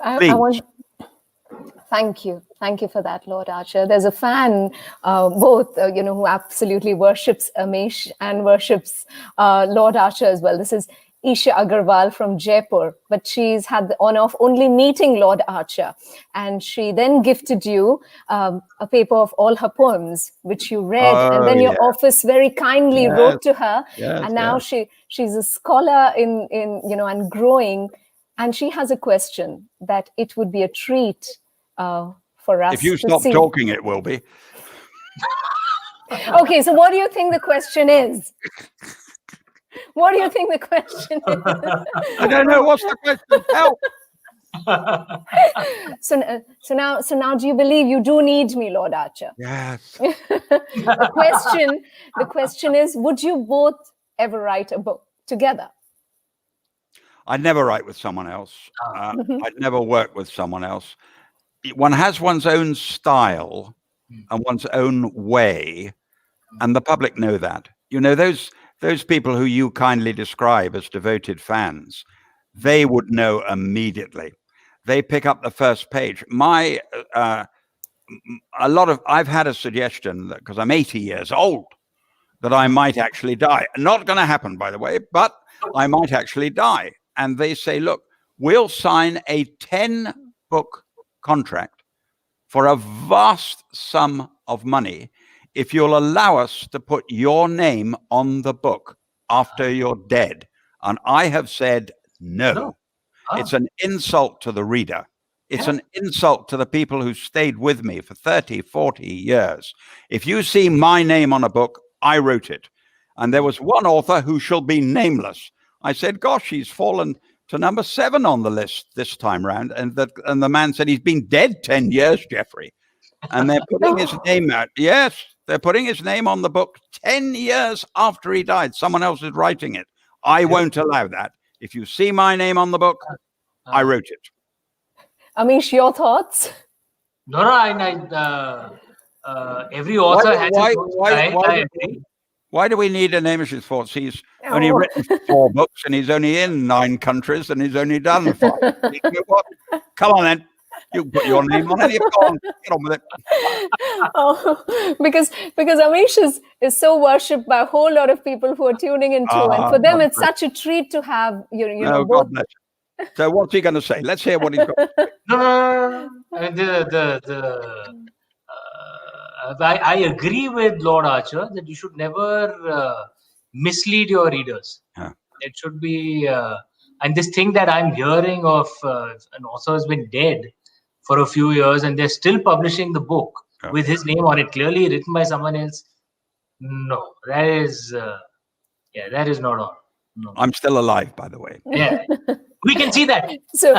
thank you for that, Lord Archer. There's a fan, both, who absolutely worships Amish and worships Lord Archer as well. This is Isha Agarwal from Jaipur, but she's had the honor of only meeting Lord Archer, and she then gifted you a paper of all her poems, which you read, and then your office very kindly wrote to her, and now she's a scholar in and growing, and she has a question that it would be a treat for us. If you stop talking, it will be. Okay, so what do you think the question is? What do you think the question is? I don't know. What's the question? Help! So now, do you believe you do need me, Lord Archer? Yes. The question is, would you both ever write a book together? I'd never write with someone else. I'd never work with someone else. One has one's own style and one's own way, and the public know that. Those people who you kindly describe as devoted fans, they would know immediately. They pick up the first page. I've had a suggestion that, because I'm 80 years old, that I might actually die. Not going to happen, by the way, but I might actually die. And they say, look, we'll sign a 10-book contract for a vast sum of money if you'll allow us to put your name on the book after you're dead. And I have said no. It's an insult to the reader. It's an insult to the people who stayed with me for 30, 40 years. If you see my name on a book, I wrote it. And there was one author who shall be nameless. I said, gosh, he's fallen to number 7 on the list this time round. And the man said, he's been dead 10 years, Jeffrey. And they're putting his name out. Yes, they're putting his name on the book 10 years after he died. Someone else is writing it. I won't allow that. If you see my name on the book, I wrote it. Amish, your thoughts? No, every author has his own. Why do we need an Amish's thoughts? He's only written 4 books, and he's only in 9 countries, and he's only done 5. Come on, then. You put your name on it. Go on, get on with it. Because Amish is so worshipped by a whole lot of people who are tuning in too, and for them it's such a treat to have both. God bless you. So what's he going to say? Let's hear what he's got to say. No. I agree with Lord Archer that you should never mislead your readers. It should be, and this thing that I'm hearing of an author has been dead for a few years and they're still publishing the book with his name on it, clearly written by someone else. No, that is not on. No. I'm still alive, by the way. Yeah, we can see that. So,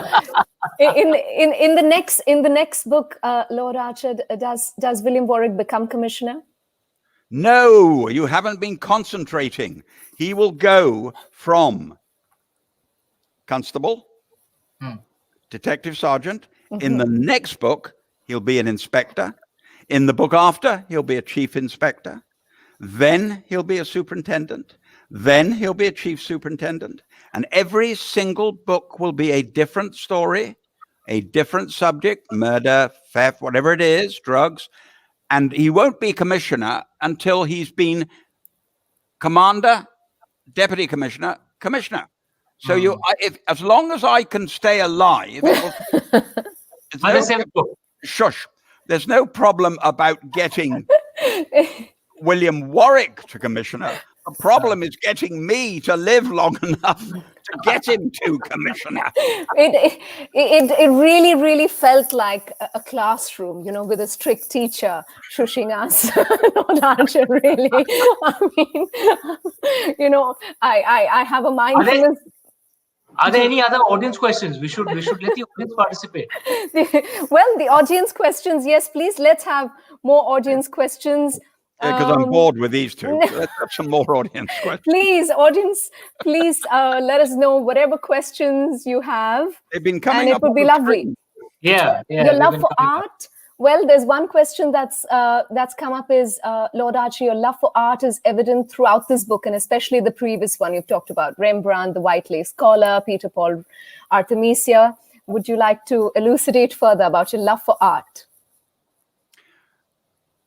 in the next book, Lord Archer, does William Warwick become commissioner? No, you haven't been concentrating. He will go from constable, detective sergeant. In the next book, he'll be an inspector. In the book after, he'll be a chief inspector. Then he'll be a superintendent. Then he'll be a chief superintendent. And every single book will be a different story, a different subject, murder, theft, whatever it is, drugs. And he won't be commissioner until he's been commander, deputy commissioner, commissioner. So as long as I can stay alive, shush. There's no problem about getting William Warwick to commissioner. The problem is getting me to live long enough to get him to commissioner. It really, really felt like a classroom, with a strict teacher shushing us. Not Archer, really. I mean, I have a mindfulness. Are there any other audience questions? We should let the audience participate. Well, the audience questions, yes, please. Let's have more audience questions. Because I'm bored with these two. Let's have some more audience questions. Please, audience, please let us know whatever questions you have. They've been coming and up it would be lovely. Yeah. Your love for art. Well, there's one question that's come up is, Lord Archie, your love for art is evident throughout this book, and especially the previous one you've talked about, Rembrandt, the White Lace Collar, Peter Paul, Artemisia. Would you like to elucidate further about your love for art?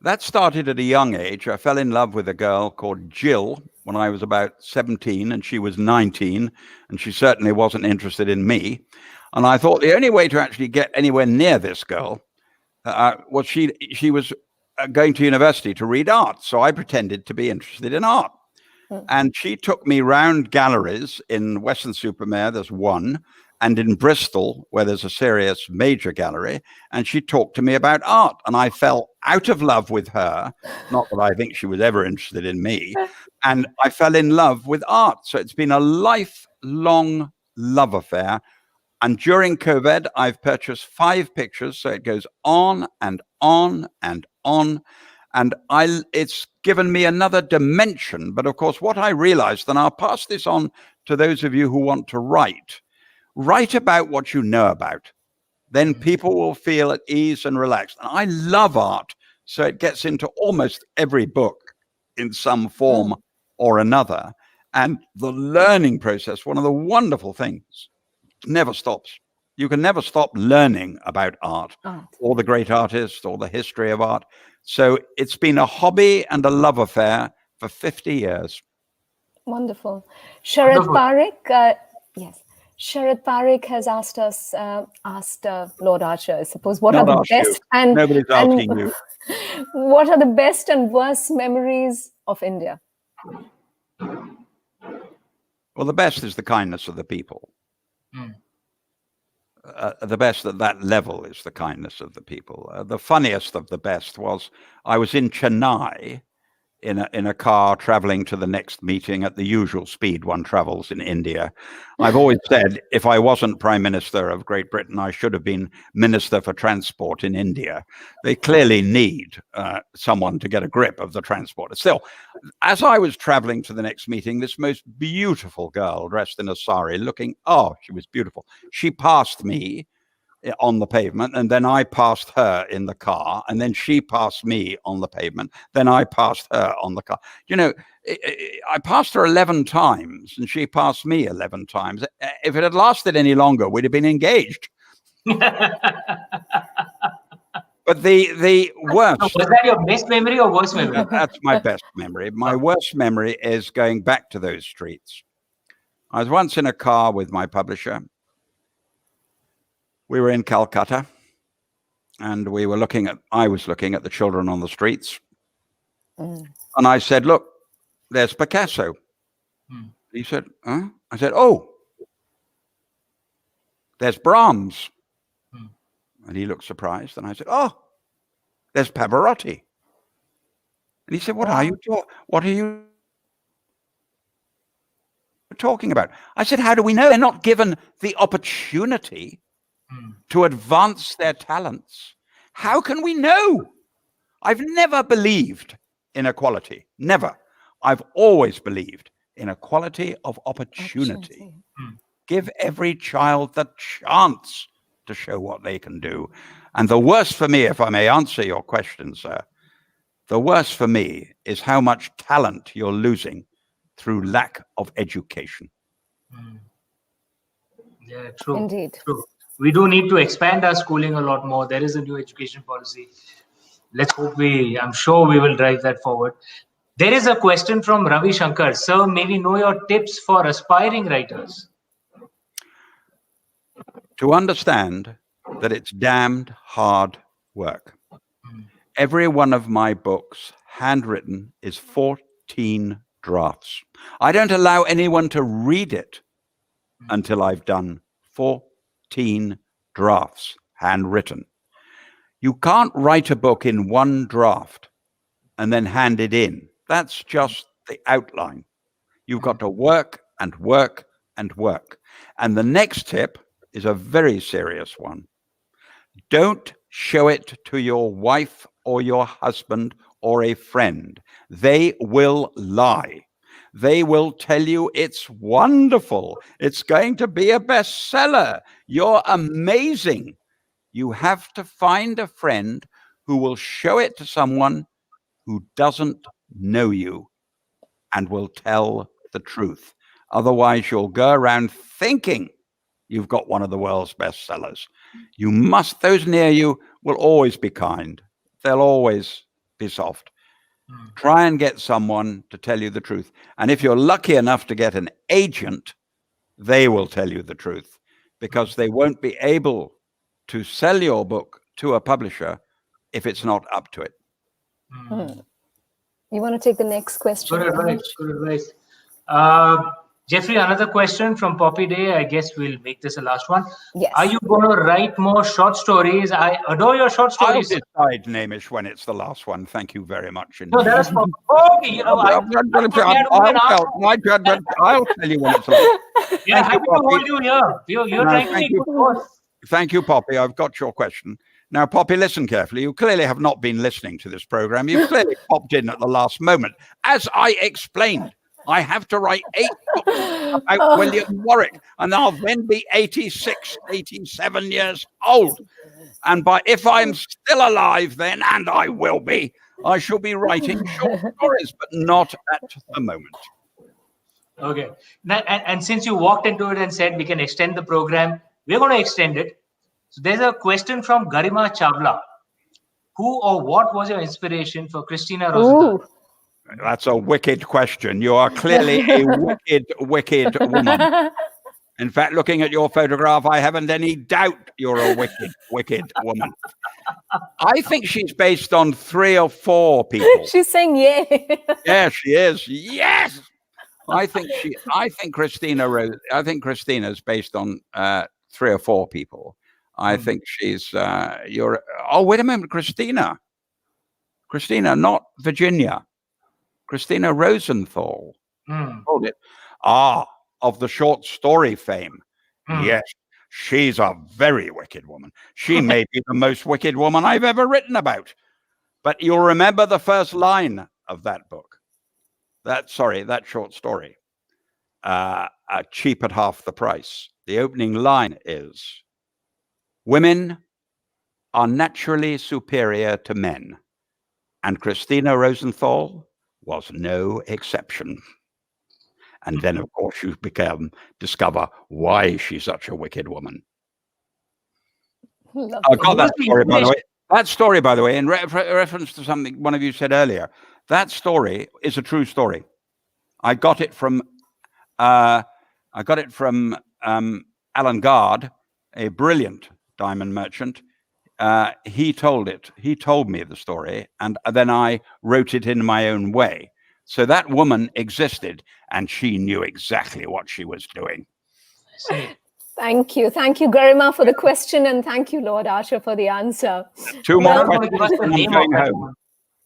That started at a young age. I fell in love with a girl called Jill when I was about 17, and she was 19, and she certainly wasn't interested in me. And I thought the only way to actually get anywhere near this girl was she was going to university to read art. So I pretended to be interested in art. And she took me round galleries in Weston-super-Mare. There's one. And in Bristol, where there's a serious major gallery, and she talked to me about art. And I fell out of love with her. Not that I think she was ever interested in me. And I fell in love with art. So it's been a lifelong love affair. And during COVID, I've purchased 5 pictures. So it goes on and on and on. And it's given me another dimension. But of course, what I realized, and I'll pass this on to those of you who want to write about what you know about. Then people will feel at ease and relaxed. And I love art. So it gets into almost every book in some form or another. And the learning process, one of the wonderful things, never stops. You can never stop learning about art or the great artists or the history of art. So it's been a hobby and a love affair for 50 years. Wonderful. Sharad Parekh, yes. Sharad Parekh has asked Lord Archer, I suppose, what are the best and nobody's asking you. What are the best and worst memories of India? Well, the best is the kindness of the people. The best at that level is the kindness of the people. The funniest of the best was I was in Chennai in a car traveling to the next meeting at the usual speed one travels in India. I've always said if I wasn't Prime Minister of Great Britain, I should have been Minister for Transport in India. They clearly need someone to get a grip of the transport. Still, as I was traveling to the next meeting, this most beautiful girl dressed in a sari she was beautiful. She passed me on the pavement, and then I passed her in the car, and then she passed me on the pavement, then I passed her on the car. You know, I passed her 11 times and she passed me 11 times. If it had lasted any longer, we'd have been engaged. But the worst... So was that your best memory or worst memory? That's my best memory. My worst memory is going back to those streets. I was once in a car with my publisher. We were in Calcutta, and I was looking at the children on the streets. And I said, look, there's Picasso. He said, huh? I said, oh, there's Brahms. And he looked surprised. And I said, oh, there's Pavarotti. And he said, what are you talking about? I said, how do we know? They're not given the opportunity to advance their talents. How can we know? I've never believed in equality. Never. I've always believed in equality of opportunity. Give every child the chance to show what they can do. And the worst for me, if I may answer your question, sir, the worst for me is how much talent you're losing through lack of education. Yeah, true. Indeed. True. We do need to expand our schooling a lot more. There is a new education policy. Let's hope I'm sure we will drive that forward. There is a question from Ravi Shankar. Sir, may we know your tips for aspiring writers? To understand that it's damned hard work. Every one of my books, handwritten, is 14 drafts. I don't allow anyone to read it until I've done 14 drafts, handwritten. You can't write a book in one draft and then hand it in. That's just the outline. You've got to work and work and work. And the next tip is a very serious one. Don't show it to your wife or your husband or a friend. They will lie. They will tell you it's wonderful. It's going to be a bestseller. You're amazing. You have to find a friend who will show it to someone who doesn't know you and will tell the truth. Otherwise, you'll go around thinking you've got one of the world's bestsellers. You must, those near you will always be kind. They'll always be soft. Try and get someone to tell you the truth. And if you're lucky enough to get an agent, they will tell you the truth, because they won't be able to sell your book to a publisher if it's not up to it. You want to take the next question? Good advice. Good advice. Jeffrey, another question from Poppy Day. I guess we'll make this the last one. Yes. Are you going to write more short stories? I adore your short stories. I'll decide, Namish, when it's the last one. Thank you very much. No, that's okay. I'll tell you when it's the last. Yeah, happy to hold you here. You're trying to make good course. Thank you, Poppy. I've got your question. Now, Poppy, listen carefully. You clearly have not been listening to this program. You clearly popped in at the last moment. As I explained, I have to write 8 books about William Warwick, and I'll then be 86, 87 years old. And if I'm still alive then, and I will be, I shall be writing short stories, but not at the moment. Okay. Now, and since you walked into it and said we can extend the program, we're going to extend it. So there's a question from Garima Chawla. Who or what was your inspiration for Christina Rosenthal? That's a wicked question. You are clearly a wicked woman. In fact, looking at your photograph, I haven't any doubt you're a wicked woman. I think she's based on 3 or 4 people. She's saying yeah. Yeah, she is. Yes. I think Christina's based on 3 or 4 people. I think she's wait a moment, Christina, not Virginia. Christina Rosenthal. Hold it. Of the short story fame. Yes, she's a very wicked woman. She may be the most wicked woman I've ever written about. But you'll remember the first line of that book. That short story. Cheap at half the price. The opening line is, women are naturally superior to men. And Christina Rosenthal was no exception. And then, of course, you discover why she's such a wicked woman. I got that story, by the way. That story, by the way, in reference to something one of you said earlier, that story is a true story. I got it from Alan Gard, a brilliant diamond merchant. He told me the story, and then I wrote it in my own way. So that woman existed, and she knew exactly what she was doing. Thank you, Garima, for the question, and thank you, Lord Archer, for the answer. 2 more questions. I'm going home.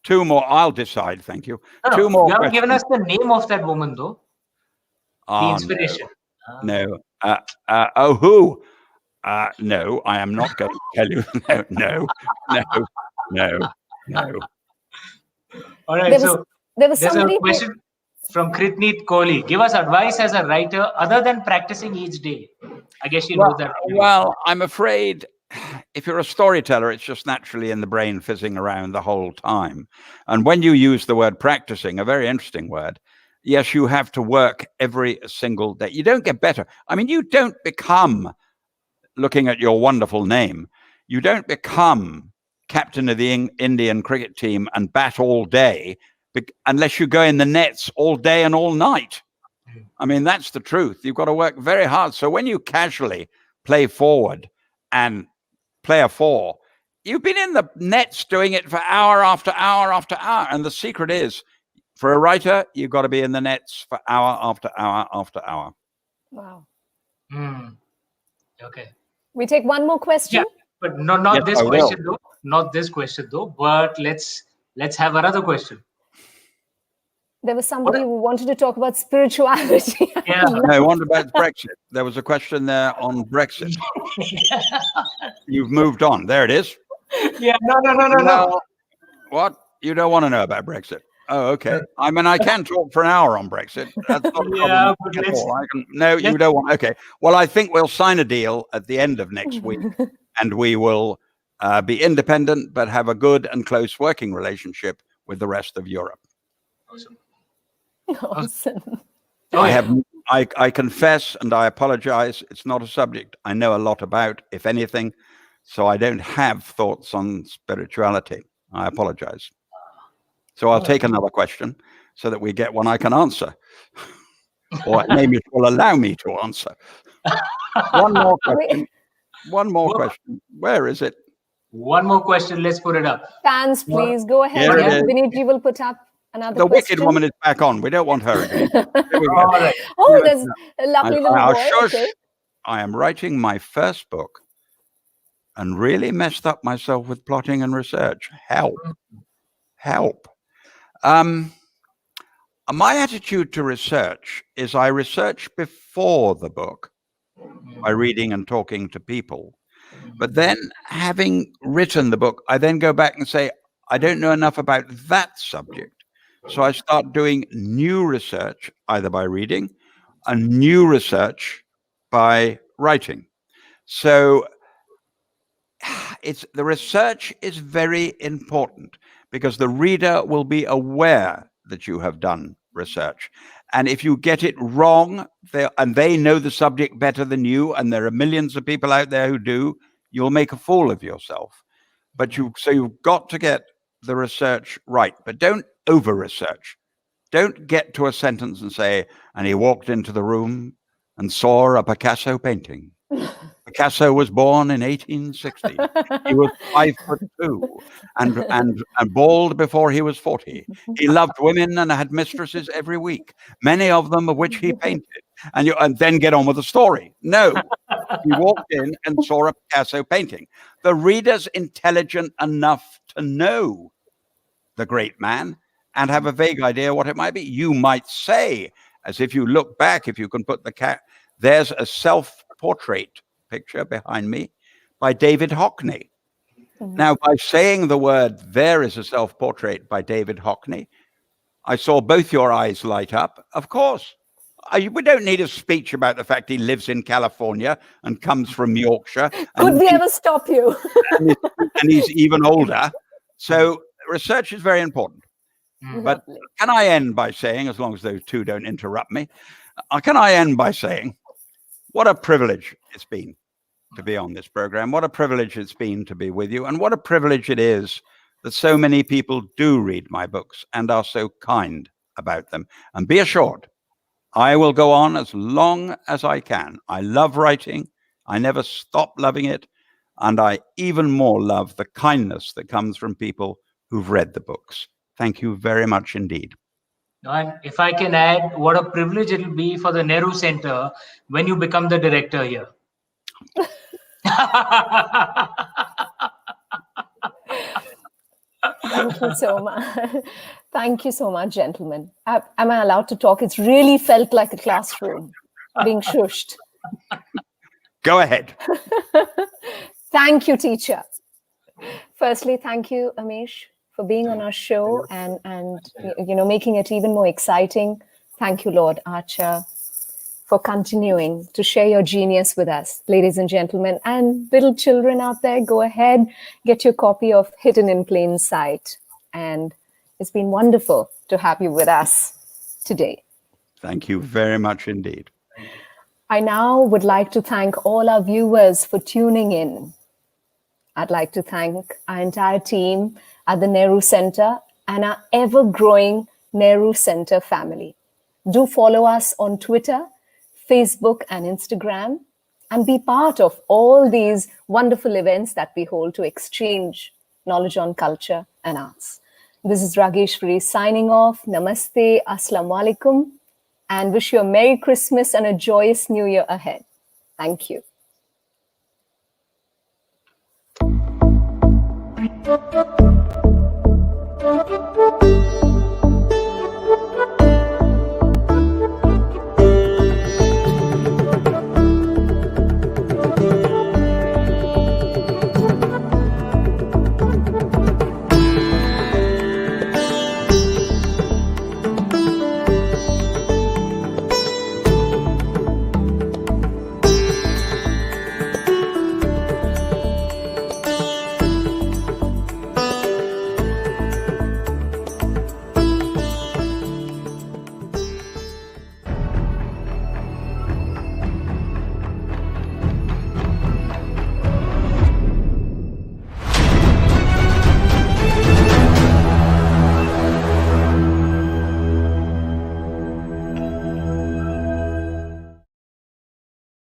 2 more. I'll decide. Thank you. No, 2 more. You haven't given us the name of that woman, though. The inspiration. No. Who? No, I am not going to tell you. No. All right. There's a question from Kritneet Kohli. Give us advice as a writer other than practicing each day. I guess you know that. Well, I'm afraid if you're a storyteller, it's just naturally in the brain fizzing around the whole time. And when you use the word practicing, a very interesting word, yes, you have to work every single day. You don't get better. I mean, you don't become, looking at your wonderful name, you don't become captain of the Indian cricket team and bat all day unless you go in the nets all day and all night. I mean, that's the truth. You've got to work very hard. So when you casually play forward and play a 4, you've been in the nets doing it for hour after hour after hour. And the secret is, for a writer, you've got to be in the nets for hour after hour after hour. Wow. Okay. We take one more question. Yeah, but not this question though. Not this question though. But let's have another question. There was somebody who wanted to talk about spirituality. Yeah. No, what about Brexit? There was a question there on Brexit. You've moved on. There it is. Yeah. No. What? You don't want to know about Brexit. Oh, okay. I mean, I can talk for an hour on Brexit. That's not a problem at all. No, you don't want. Okay. Well, I think we'll sign a deal at the end of next week, and we will be independent, but have a good and close working relationship with the rest of Europe. Awesome. I confess and I apologize. It's not a subject I know a lot about, if anything, so I don't have thoughts on spirituality. I apologize. So I'll take another question so that we get one I can answer, or maybe it will allow me to answer. One more question. One more question. Where is it? One more question. Let's put it up. Fans, please go ahead. Vinitji will put up another question. Wicked woman is back on. We don't want her again. All right. Oh, there's a lovely little boy. Okay. I am writing my first book and really messed up myself with plotting and research. Help. My attitude to research is I research before the book by reading and talking to people. But then, having written the book, I then go back and say, I don't know enough about that subject. So I start doing new research, either by reading, and new research by writing. So the research is very important, because the reader will be aware that you have done research. And if you get it wrong, and they know the subject better than you, and there are millions of people out there who do, you'll make a fool of yourself. So you've got to get the research right, but don't over-research. Don't get to a sentence and say, and he walked into the room and saw a Picasso painting. Picasso was born in 1860. He was 5'2" and bald before he was 40. He loved women and had mistresses every week, many of them of which he painted. And then get on with the story. No, he walked in and saw a Picasso painting. The reader's intelligent enough to know the great man and have a vague idea what it might be. You might say, as if you look back, if you can put there's a self-portrait picture behind me by David Hockney. Now, by saying the word, there is a self-portrait by David Hockney, I saw both your eyes light up. Of course. We don't need a speech about the fact he lives in California and comes from Yorkshire. Could we ever stop you? and he's even older. So research is very important. But can I end by saying, as long as those two don't interrupt me, can I end by saying, what a privilege it's been to be on this program. What a privilege it's been to be with you. And what a privilege it is that so many people do read my books and are so kind about them. And be assured, I will go on as long as I can. I love writing. I never stop loving it. And I even more love the kindness that comes from people who've read the books. Thank you very much indeed. And if I can add, what a privilege it will be for the Nehru Centre when you become the director here. Thank you so much. Thank you so much, gentlemen. Am I allowed to talk? It's really felt like a classroom being shushed. Go ahead. Thank you, teacher. Firstly, thank you, Amish, for being on our show and making it even more exciting. Thank you, Lord Archer, for continuing to share your genius with us, ladies and gentlemen. And little children out there, go ahead, get your copy of Hidden in Plain Sight. And it's been wonderful to have you with us today. Thank you very much indeed. I now would like to thank all our viewers for tuning in. I'd like to thank our entire team at the Nehru Centre and our ever-growing Nehru Centre family. Do follow us on Twitter, Facebook, and Instagram, and be part of all these wonderful events that we hold to exchange knowledge on culture and arts. This is Raageshwari signing off. Namaste, Assalamu alaikum, and wish you a Merry Christmas and a joyous New Year ahead. Thank you. Thank you.